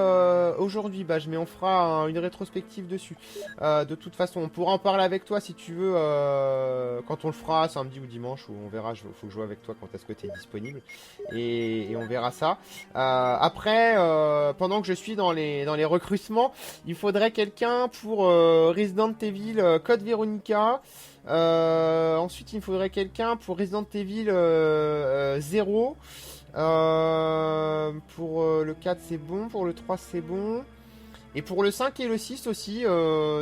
aujourd'hui, mais on fera une rétrospective dessus. De toute façon, on pourra en parler avec toi si tu veux quand on le fera samedi ou dimanche, ou on verra. Faut que je joue avec toi quand est-ce que tu es disponible et on verra ça. Après, pendant que je suis dans les recrutements, il faudrait quelqu'un pour Resident Evil Code Veronica. Ensuite, il me faudrait quelqu'un pour Resident Evil 0. Pour le 4 c'est bon, pour le 3 c'est bon. Et pour le 5 et le 6 aussi,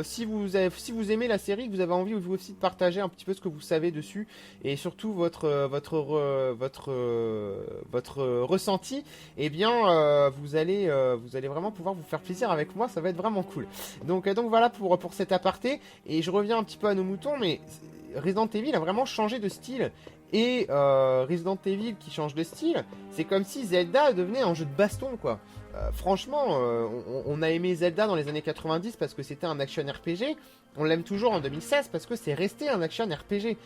si vous aimez la série, que vous avez envie vous aussi de partager un petit peu ce que vous savez dessus, et surtout votre ressenti, eh bien vous allez vraiment pouvoir vous faire plaisir avec moi, ça va être vraiment cool. Donc voilà pour cet aparté, et je reviens un petit peu à nos moutons, mais Resident Evil a vraiment changé de style. Et Resident Evil qui change de style, c'est comme si Zelda devenait un jeu de baston, quoi. Franchement, on a aimé Zelda dans les années 90 parce que c'était un action RPG. On l'aime toujours en 2016 parce que c'est resté un action RPG.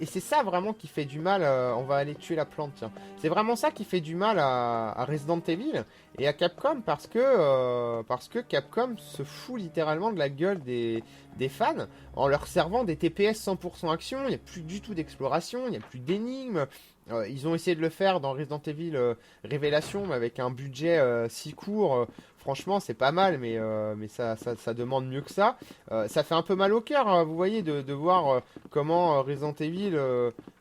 Et c'est ça vraiment qui fait du mal. On va aller tuer la plante, tiens. C'est vraiment ça qui fait du mal à Resident Evil et à Capcom parce que Capcom se fout littéralement de la gueule des fans en leur servant des TPS 100% action. Il n'y a plus du tout d'exploration, il n'y a plus d'énigmes. Ils ont essayé de le faire dans Resident Evil Révélation, mais avec un budget si court. Franchement, c'est pas mal, mais ça demande mieux que ça. Ça fait un peu mal au cœur, hein, vous voyez, de voir comment Resident Evil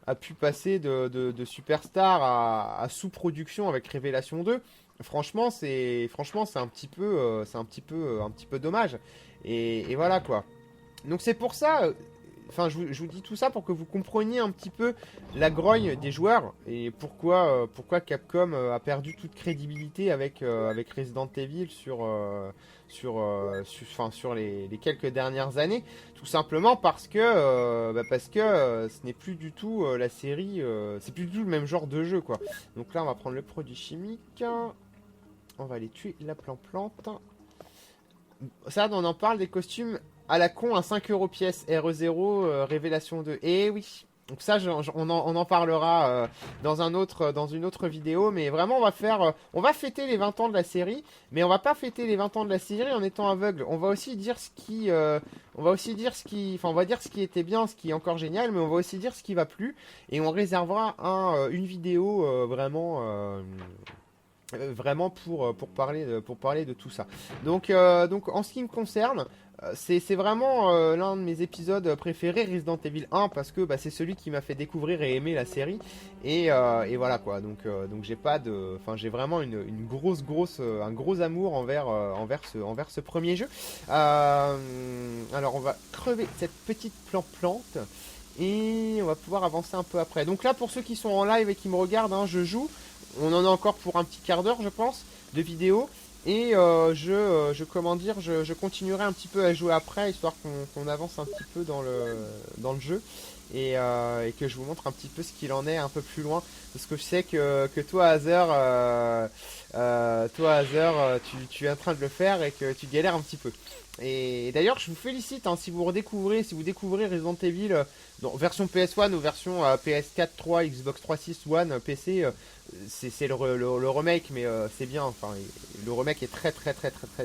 a pu passer de superstar à sous-production avec Révélation 2. Franchement, c'est un petit peu dommage. Et voilà quoi. Donc c'est pour ça. Enfin, je vous dis tout ça pour que vous compreniez un petit peu la grogne des joueurs et pourquoi Capcom a perdu toute crédibilité avec Resident Evil sur les quelques dernières années. Tout simplement parce que ce n'est plus du tout la série, c'est plus du tout le même genre de jeu, quoi. Donc là, on va prendre le produit chimique. On va aller tuer la plante. Ça, on en parle des costumes à la con à 5 € pièce, RE0, Révélation 2. Eh oui, Donc ça, on en parlera dans une autre vidéo. Mais vraiment, on va fêter les 20 ans de la série. Mais on va pas fêter les 20 ans de la série en étant aveugle. On va aussi dire enfin, on va dire ce qui était bien, ce qui est encore génial. Mais on va aussi dire ce qui va plus. Et on réservera une vidéo vraiment pour parler de tout ça. Donc en ce qui me concerne, c'est vraiment l'un de mes épisodes préférés, Resident Evil 1, parce que bah, c'est celui qui m'a fait découvrir et aimer la série. Et voilà quoi. Donc j'ai vraiment une un gros amour envers ce premier jeu. Alors on va crever cette petite plante. Et on va pouvoir avancer un peu après. Donc là, pour ceux qui sont en live et qui me regardent, hein, je joue. On en a encore pour un petit quart d'heure, je pense, de vidéo. Et je continuerai un petit peu à jouer après, histoire qu'on avance un petit peu dans le jeu. Et que je vous montre un petit peu ce qu'il en est un peu plus loin. Parce que je sais que toi, Hazer, tu es en train de le faire et que tu galères un petit peu. Et d'ailleurs, je vous félicite hein, si vous découvrez Resident Evil version PS1 ou version PS4, 3, Xbox 360, One, PC. C'est le remake, mais c'est bien. Enfin, le remake est très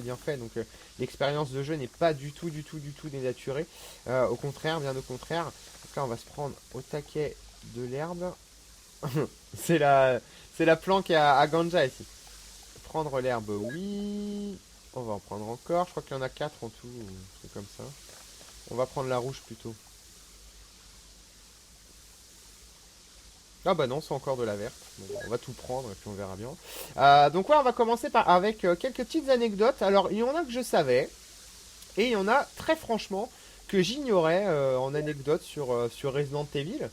bien fait. Donc l'expérience de jeu n'est pas du tout dénaturée. Au contraire, bien au contraire. Donc là, on va se prendre au taquet de l'herbe. c'est la planque à ganja ici. Prendre l'herbe, oui. On va en prendre encore. Je crois qu'il y en a 4 en tout. C'est comme ça. On va prendre la rouge plutôt. Ah bah non, c'est encore de la verte. Bon, on va tout prendre et puis on verra bien. Donc ouais, on va commencer avec quelques petites anecdotes. Alors, il y en a que je savais. Et il y en a, très franchement, que j'ignorais en anecdote sur Resident Evil.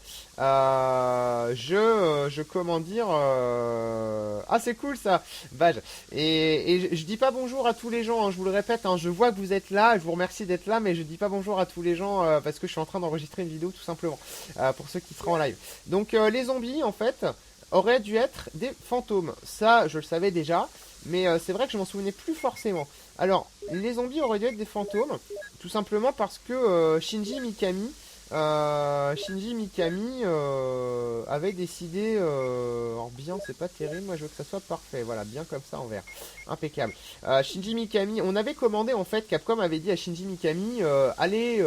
Comment dire... Ah, c'est cool ça, Badge. Et je dis pas bonjour à tous les gens, hein, je vous le répète, hein, je vois que vous êtes là, je vous remercie d'être là, mais je dis pas bonjour à tous les gens parce que je suis en train d'enregistrer une vidéo tout simplement, pour ceux qui seront en live. Donc les zombies, en fait, auraient dû être des fantômes. Ça, je le savais déjà, mais c'est vrai que je m'en souvenais plus forcément. Alors, les zombies auraient dû être des fantômes, tout simplement parce que Shinji Mikami avait décidé, alors bien c'est pas terrible, moi je veux que ça soit parfait, voilà, bien comme ça en vert, impeccable. Shinji Mikami, on avait commandé en fait, Capcom avait dit à Shinji Mikami, allez,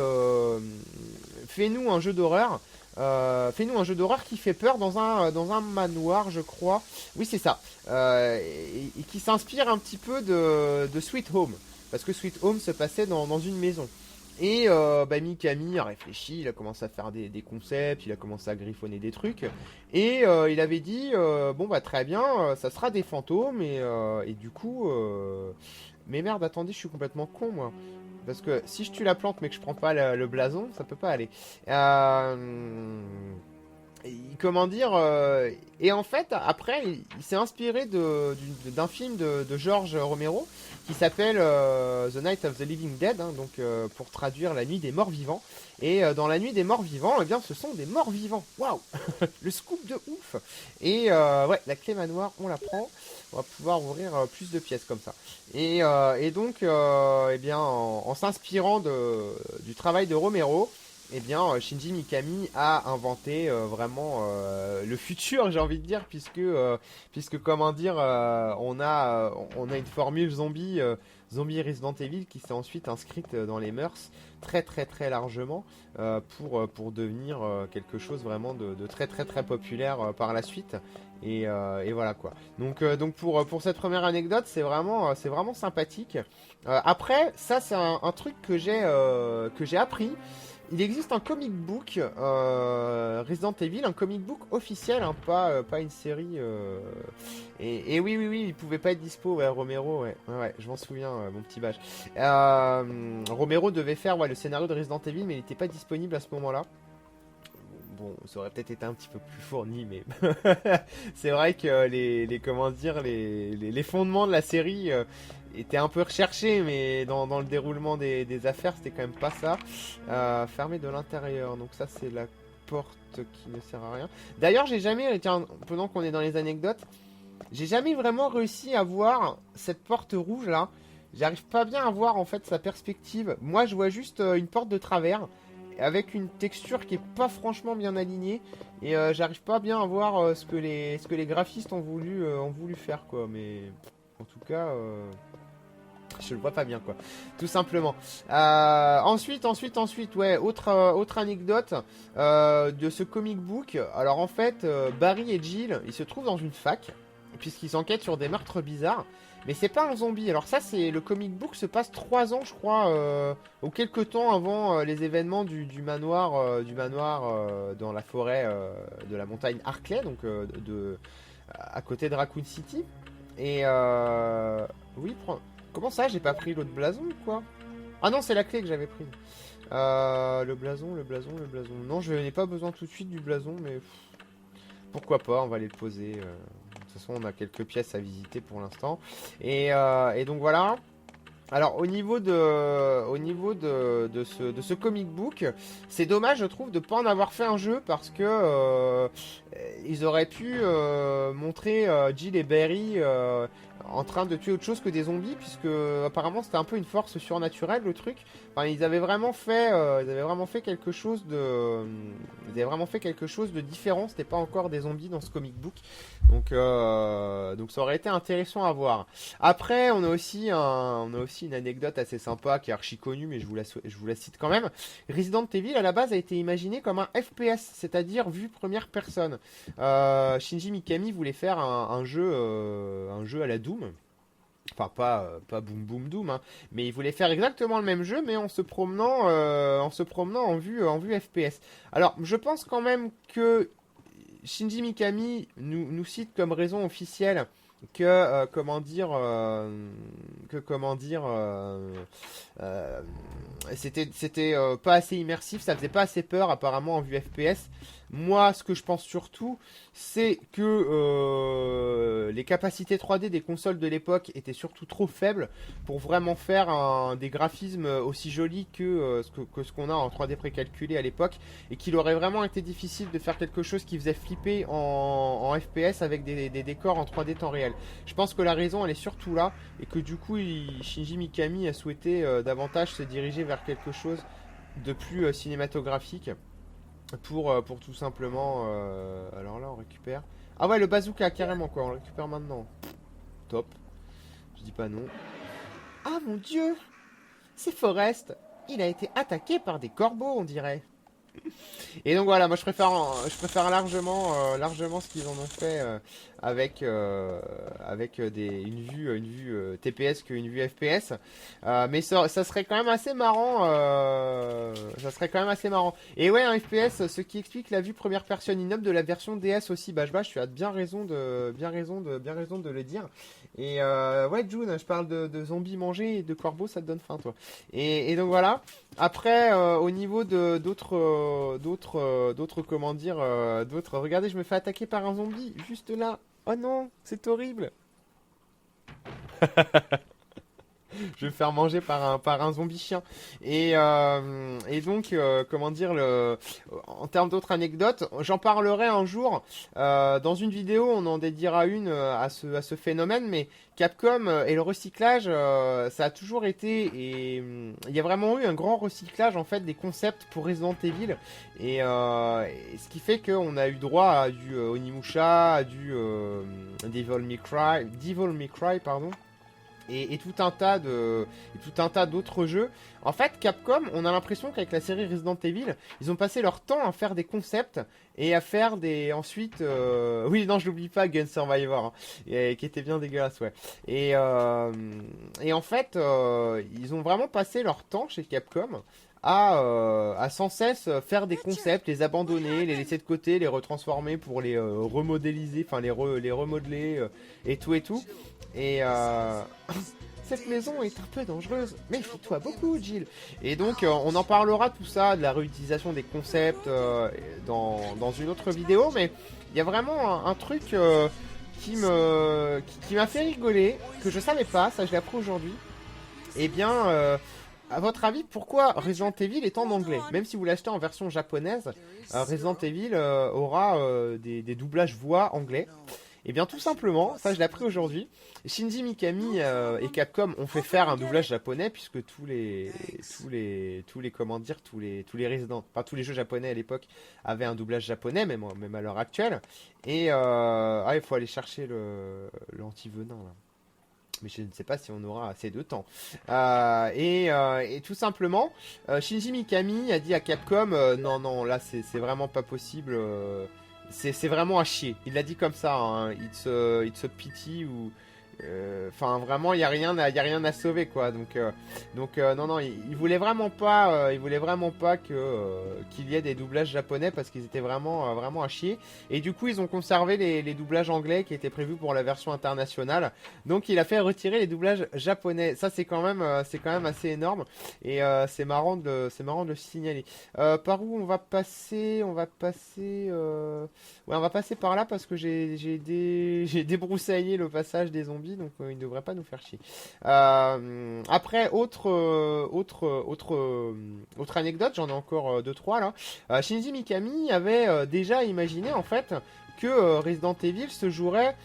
fais-nous un jeu d'horreur. Fais-nous un jeu d'horreur qui fait peur dans un manoir, je crois. Oui, c'est ça. Et qui s'inspire un petit peu de Sweet Home. Parce que Sweet Home se passait dans une maison. Et bah, Mikami a réfléchi, il a commencé à faire des concepts, il a commencé à griffonner des trucs. Et il avait dit, bon bah très bien, ça sera des fantômes. Et du coup... Mais merde, attendez, je suis complètement con moi. Parce que si je tue la plante mais que je prends pas le blason, ça peut pas aller. Comment dire et en fait après il s'est inspiré d'un film de George Romero qui s'appelle The Night of the Living Dead, hein, donc pour traduire la nuit des morts vivants. Et dans la nuit des morts vivants, eh bien ce sont des morts vivants. Waouh. Le scoop de ouf. Et ouais, la clé manoir, on la prend. On va pouvoir ouvrir plus de pièces comme ça. Et donc eh bien en s'inspirant du travail de Romero, eh bien, Shinji Mikami a inventé vraiment le futur, j'ai envie de dire, puisque comment dire, on a une formule zombie Resident Evil qui s'est ensuite inscrite dans les mœurs très largement pour devenir quelque chose vraiment de très populaire par la suite. Et voilà quoi. Donc pour cette première anecdote, c'est vraiment sympathique. Après, ça c'est un truc que j'ai appris. Il existe un comic book Resident Evil, un comic book officiel, hein, pas une série. Et oui, il pouvait pas être dispo, ouais, Romero, ouais, je m'en souviens, mon petit badge. Romero devait faire le scénario de Resident Evil, mais il n'était pas disponible à ce moment-là. Bon, ça aurait peut-être été un petit peu plus fourni, mais c'est vrai que les fondements de la série étaient un peu recherchés, mais dans le déroulement des affaires, c'était quand même pas ça. Fermé de l'intérieur, donc ça c'est la porte qui ne sert à rien. D'ailleurs, j'ai jamais, tiens, pendant qu'on est dans les anecdotes, j'ai jamais vraiment réussi à voir cette porte rouge là. J'arrive pas bien à voir en fait sa perspective. Moi, je vois juste une porte de travers. avec une texture qui est pas franchement bien alignée. Et j'arrive pas bien à voir ce que les graphistes ont voulu faire, quoi. Mais en tout cas, je le vois pas bien, quoi. Tout simplement. Ensuite, ouais, autre anecdote de ce comic book. Alors en fait, Barry et Jill, ils se trouvent dans une fac, puisqu'ils enquêtent sur des meurtres bizarres. Mais c'est pas un zombie. Alors ça, c'est le comic book se passe 3 ans, je crois, ou quelques temps avant les événements du manoir, dans la forêt de la montagne Harkley, donc à côté de Raccoon City. Et oui, comment ça, j'ai pas pris l'autre blason ou quoi? Ah non, c'est la clé que j'avais prise. Le blason. Non, je n'ai pas besoin tout de suite du blason, mais pourquoi pas, on va aller le poser. De toute façon, on a quelques pièces à visiter pour l'instant. Et donc voilà. Alors au niveau de ce comic book, c'est dommage je trouve de pas en avoir fait un jeu parce que ils auraient pu montrer Jill et Barry en train de tuer autre chose que des zombies, puisque apparemment c'était un peu une force surnaturelle le truc. Enfin, ils avaient vraiment fait quelque chose de différent. C'était pas encore des zombies dans ce comic book, donc ça aurait été intéressant à voir. Après, on a aussi une anecdote assez sympa qui est archi connue, mais je vous la cite quand même. Resident Evil à la base a été imaginé comme un FPS, c'est-à-dire vue première personne. Shinji Mikami voulait faire un jeu à la Doom. Enfin, pas Boom Boom Doom, hein, mais il voulait faire exactement le même jeu, mais en se promenant en vue FPS. Alors, je pense quand même que Shinji Mikami nous cite comme raison officielle que c'était pas assez immersif, ça faisait pas assez peur apparemment en vue FPS. Moi, ce que je pense surtout, c'est que les capacités 3D des consoles de l'époque étaient surtout trop faibles pour vraiment faire des graphismes aussi jolis que ce qu'on a en 3D précalculé à l'époque, et qu'il aurait vraiment été difficile de faire quelque chose qui faisait flipper en FPS avec des décors en 3D temps réel. Je pense que la raison, elle est surtout là, et que du coup, Shinji Mikami a souhaité davantage se diriger vers quelque chose de plus cinématographique. Pour tout simplement. Alors là, on récupère. Ah ouais, le bazooka, carrément quoi. On le récupère maintenant. Top. Je dis pas non. Ah mon dieu! C'est Forrest. Il a été attaqué par des corbeaux, on dirait. Et donc voilà, moi je préfère largement ce qu'ils en ont fait avec une vue TPS qu'une vue FPS. Mais ça serait quand même assez marrant. Et ouais, un FPS, ce qui explique la vue première personne in-up de la version DS aussi. Bash Bash, tu as bien raison de le dire. Et ouais, June, je parle de zombies mangés et de corbeaux, ça te donne faim, toi. Et donc voilà. Après, au niveau regardez, je me fais attaquer par un zombie juste là. Oh non, c'est horrible. Je vais me faire manger par un zombie chien. Et donc, en termes d'autres anecdotes, j'en parlerai un jour. Dans une vidéo, on en dédiera une à ce phénomène, mais Capcom et le recyclage, ça a toujours été, et il y a vraiment eu un grand recyclage en fait des concepts pour Resident Evil, et ce qui fait qu'on a eu droit à du Onimusha, à du Devil May Cry, pardon. Et tout un tas d'autres jeux. En fait, Capcom, on a l'impression qu'avec la série Resident Evil, ils ont passé leur temps à faire des concepts et à faire ensuite... Oui, non, je l'oublie pas, Gun Survivor, hein, qui était bien dégueulasse, ouais. Et en fait, ils ont vraiment passé leur temps chez Capcom à sans cesse faire des concepts, les abandonner, les laisser de côté, les retransformer pour les remodéliser, enfin les remodeler et tout et tout. Et cette maison est un peu dangereuse, méfie-toi beaucoup, Jill. Et donc on en parlera tout ça, de la réutilisation des concepts dans une autre vidéo, mais il y a vraiment un truc qui m'a fait rigoler, que je savais pas, ça je l'ai appris aujourd'hui. Eh bien, à votre avis, pourquoi Resident Evil est en anglais? Même si vous l'achetez en version japonaise, Resident Evil aura des doublages voix anglais. Eh bien tout simplement, ça je l'ai appris aujourd'hui, Shinji Mikami et Capcom ont fait faire un doublage japonais puisque comment dire, tous les résidents, enfin tous les jeux japonais à l'époque avaient un doublage japonais, même à l'heure actuelle. Et il faut aller chercher l'anti-venin là. Mais je ne sais pas si on aura assez de temps. Et tout simplement, Shinji Mikami a dit à Capcom, non, non, là c'est vraiment pas possible. C'est vraiment à chier. Il l'a dit comme ça, hein, it's a pity ou... Enfin, vraiment, il y a rien à sauver, quoi. Donc, non, non, il voulait vraiment pas, qu'il y ait des doublages japonais parce qu'ils étaient vraiment à chier. Et du coup, ils ont conservé les doublages anglais qui étaient prévus pour la version internationale. Donc, il a fait retirer les doublages japonais. Ça, c'est quand même assez énorme. Et c'est marrant de le signaler. Par où on va passer? Ouais, on va passer par là parce que j'ai débroussaillé le passage des zombies, donc il ne devrait pas nous faire chier. Après, autre anecdote, j'en ai encore 2-3 là. Shinji Mikami avait déjà imaginé en fait que Resident Evil se jouerait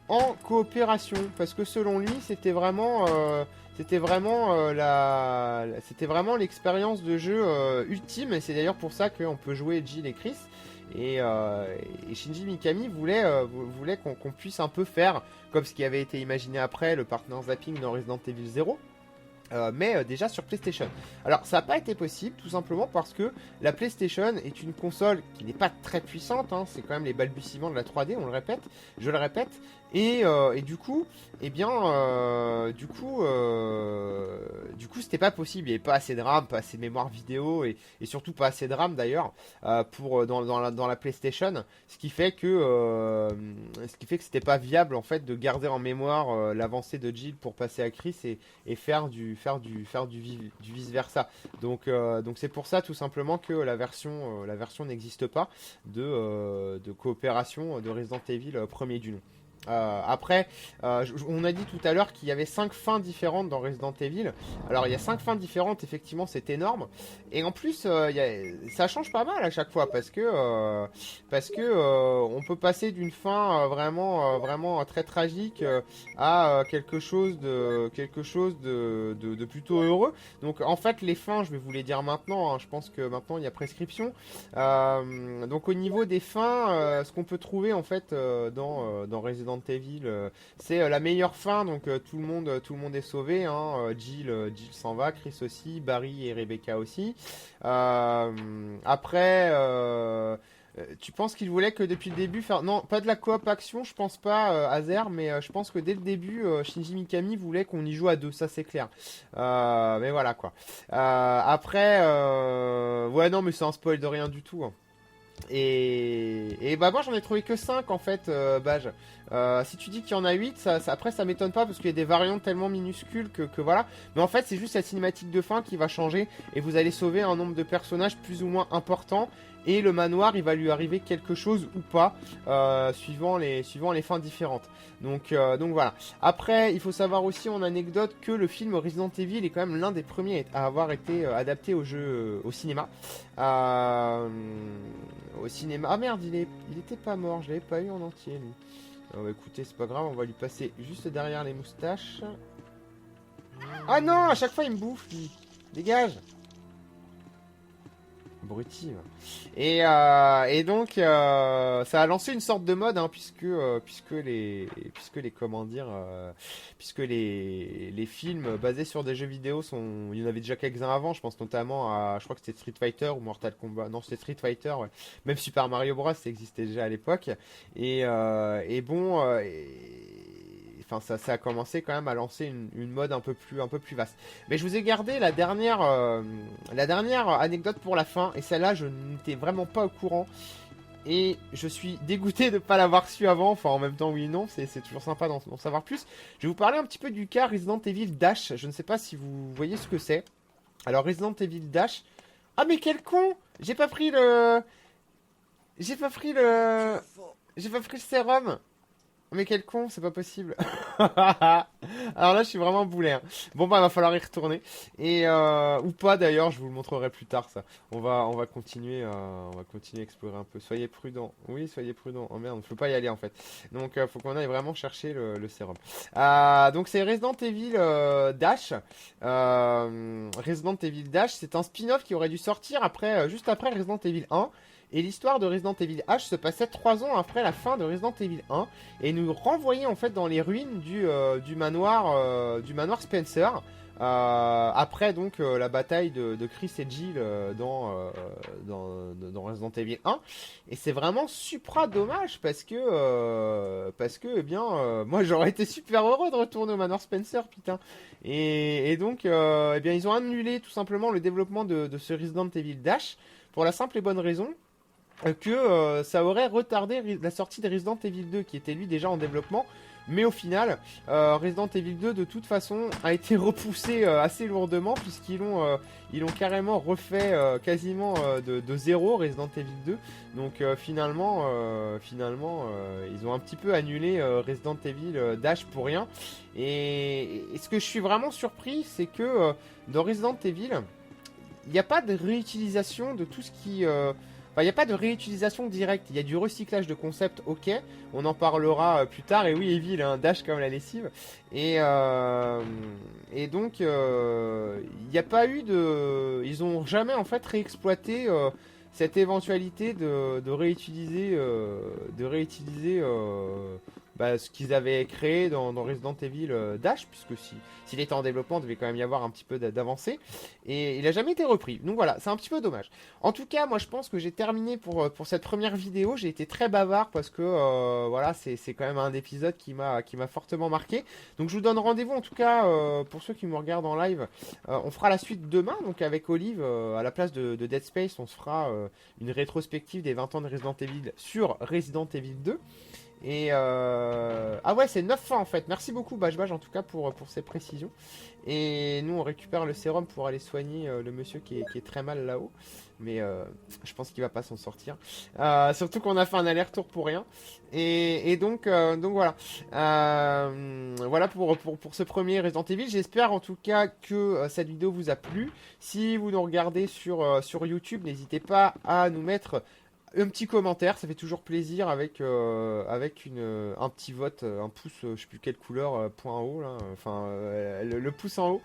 en coopération, parce que selon lui, c'était vraiment l'expérience de jeu ultime, et c'est d'ailleurs pour ça qu'on peut jouer Jill et Chris. Et Shinji Mikami voulait qu'on puisse un peu faire comme ce qui avait été imaginé après le partner zapping dans Resident Evil 0. Mais déjà sur PlayStation. Alors ça n'a pas été possible tout simplement parce que la PlayStation est une console qui n'est pas très puissante, hein, c'est quand même les balbutiements de la 3D, je le répète, et du coup, c'était pas possible, il n'y avait pas assez de RAM, pas assez de mémoire vidéo et surtout pas assez de RAM d'ailleurs dans la PlayStation, ce qui fait que c'était pas viable en fait de garder en mémoire l'avancée de Jill pour passer à Chris et faire du vice versa. Donc c'est pour ça tout simplement que la version n'existe pas de coopération de Resident Evil premier du nom. Après, on a dit tout à l'heure qu'il y avait 5 fins différentes dans Resident Evil. Alors il y a 5 fins différentes, effectivement c'est énorme. Et en plus ça change pas mal à chaque fois parce que on peut passer d'une fin vraiment très tragique à quelque chose de plutôt heureux. Donc en fait les fins, je vais vous les dire maintenant, hein, je pense que maintenant il y a prescription. Donc au niveau des fins, ce qu'on peut trouver en fait dans Resident Evil, c'est la meilleure fin, donc tout le monde est sauvé, hein, Jill s'en va, Chris aussi, Barry et Rebecca aussi. Après, tu penses qu'il voulait que depuis le début faire... Non, pas de la coop action, je pense pas, Azer, mais je pense que dès le début, Shinji Mikami voulait qu'on y joue à deux, ça c'est clair. Mais voilà quoi. Après, ouais non mais c'est un spoil de rien du tout, hein. Et bah moi j'en ai trouvé que 5 en fait, Bage. Si tu dis qu'il y en a 8, après ça m'étonne pas parce qu'il y a des variantes tellement minuscules que voilà. Mais en fait c'est juste la cinématique de fin qui va changer et vous allez sauver un nombre de personnages plus ou moins important. Et le manoir il va lui arriver quelque chose ou pas, suivant les fins différentes. Donc voilà. Après il faut savoir aussi en anecdote que le film Resident Evil est quand même l'un des premiers à avoir été adapté au cinéma. Au cinéma. Ah merde, il était pas mort, je l'avais pas eu en entier lui. Bah, écoutez, c'est pas grave, on va lui passer juste derrière les moustaches. Ah non, à chaque fois il me bouffe lui. Dégage. Abruti. Et donc ça a lancé une sorte de mode, hein, puisque les films basés sur des jeux vidéo il y en avait déjà quelques-uns avant, je pense notamment à, je crois que c'était Street Fighter ou Mortal Kombat, non c'était Street Fighter, ouais. Même Super Mario Bros ça existait déjà à l'époque enfin ça a commencé quand même à lancer une mode un peu plus vaste. Mais je vous ai gardé la dernière anecdote pour la fin, et celle-là je n'étais vraiment pas au courant. Et je suis dégoûté de ne pas l'avoir su avant. Enfin en même temps oui et non, c'est toujours sympa d'en savoir plus. Je vais vous parler un petit peu du cas Resident Evil Dash. Je ne sais pas si vous voyez ce que c'est. Alors Resident Evil Dash. Ah mais quel con! J'ai pas pris le sérum. Mais quel con, c'est pas possible. Alors là, je suis vraiment boulet, hein. Bon bah, va falloir y retourner. Et ou pas d'ailleurs, je vous le montrerai plus tard ça. On va continuer, à explorer un peu. Soyez prudents. Oui, soyez prudents. Oh merde, faut pas y aller en fait. Donc faut qu'on aille vraiment chercher le sérum. Donc c'est Resident Evil Dash. Resident Evil Dash, c'est un spin-off qui aurait dû sortir après, juste après Resident Evil 1. Et l'histoire de Resident Evil H se passait 3 ans après la fin de Resident Evil 1 et nous renvoyait en fait dans les ruines du manoir Spencer. Après donc la bataille de Chris et Jill dans Resident Evil 1. Et c'est vraiment supra dommage parce que eh bien moi j'aurais été super heureux de retourner au manoir Spencer, putain. Et donc eh bien ils ont annulé tout simplement le développement de ce Resident Evil Dash pour la simple et bonne raison que ça aurait retardé la sortie de Resident Evil 2 qui était lui déjà en développement. Mais au final, Resident Evil 2 de toute façon a été repoussé assez lourdement puisqu'ils l'ont carrément refait quasiment de zéro Resident Evil 2. Donc finalement, ils ont un petit peu annulé Resident Evil Dash pour rien. Et ce que je suis vraiment surpris, c'est que dans Resident Evil, il n'y a pas de réutilisation de tout ce qui... Enfin, il n'y a pas de réutilisation directe, il y a du recyclage de concepts, ok, on en parlera plus tard, et oui, Evil, un dash comme la lessive, et donc, il n'y a pas eu de... Ils ont jamais, en fait, réexploité cette éventualité de réutiliser, ce qu'ils avaient créé dans Resident Evil Dash, puisque s'il était en développement, il devait quand même y avoir un petit peu d'avancée, et il n'a jamais été repris. Donc voilà, c'est un petit peu dommage. En tout cas, moi je pense que j'ai terminé pour cette première vidéo. J'ai été très bavard parce que voilà, c'est quand même un épisode qui m'a fortement marqué. Donc je vous donne rendez-vous en tout cas pour ceux qui me regardent en live. On fera la suite demain, donc avec Olive, à la place de Dead Space, on se fera une rétrospective des 20 ans de Resident Evil sur Resident Evil 2. Et ah ouais, c'est 9 fins en fait. Merci beaucoup Baj en tout cas pour ces précisions. Et nous on récupère le sérum pour aller soigner le monsieur qui est très mal là-haut. Mais je pense qu'il va pas s'en sortir. Surtout qu'on a fait un aller-retour pour rien. Et donc voilà. Voilà pour ce premier Resident Evil. J'espère en tout cas que cette vidéo vous a plu. Si vous nous regardez sur YouTube, n'hésitez pas à nous mettre un petit commentaire, ça fait toujours plaisir avec un petit vote, un pouce, je sais plus quelle couleur, point en haut là, enfin le pouce en haut.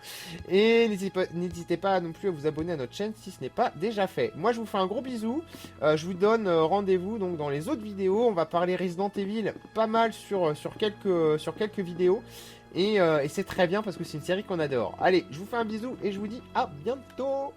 Et n'hésitez pas non plus à vous abonner à notre chaîne si ce n'est pas déjà fait. Moi je vous fais un gros bisou, je vous donne rendez-vous donc dans les autres vidéos. On va parler Resident Evil pas mal sur quelques vidéos. Et c'est très bien parce que c'est une série qu'on adore. Allez, je vous fais un bisou et je vous dis à bientôt.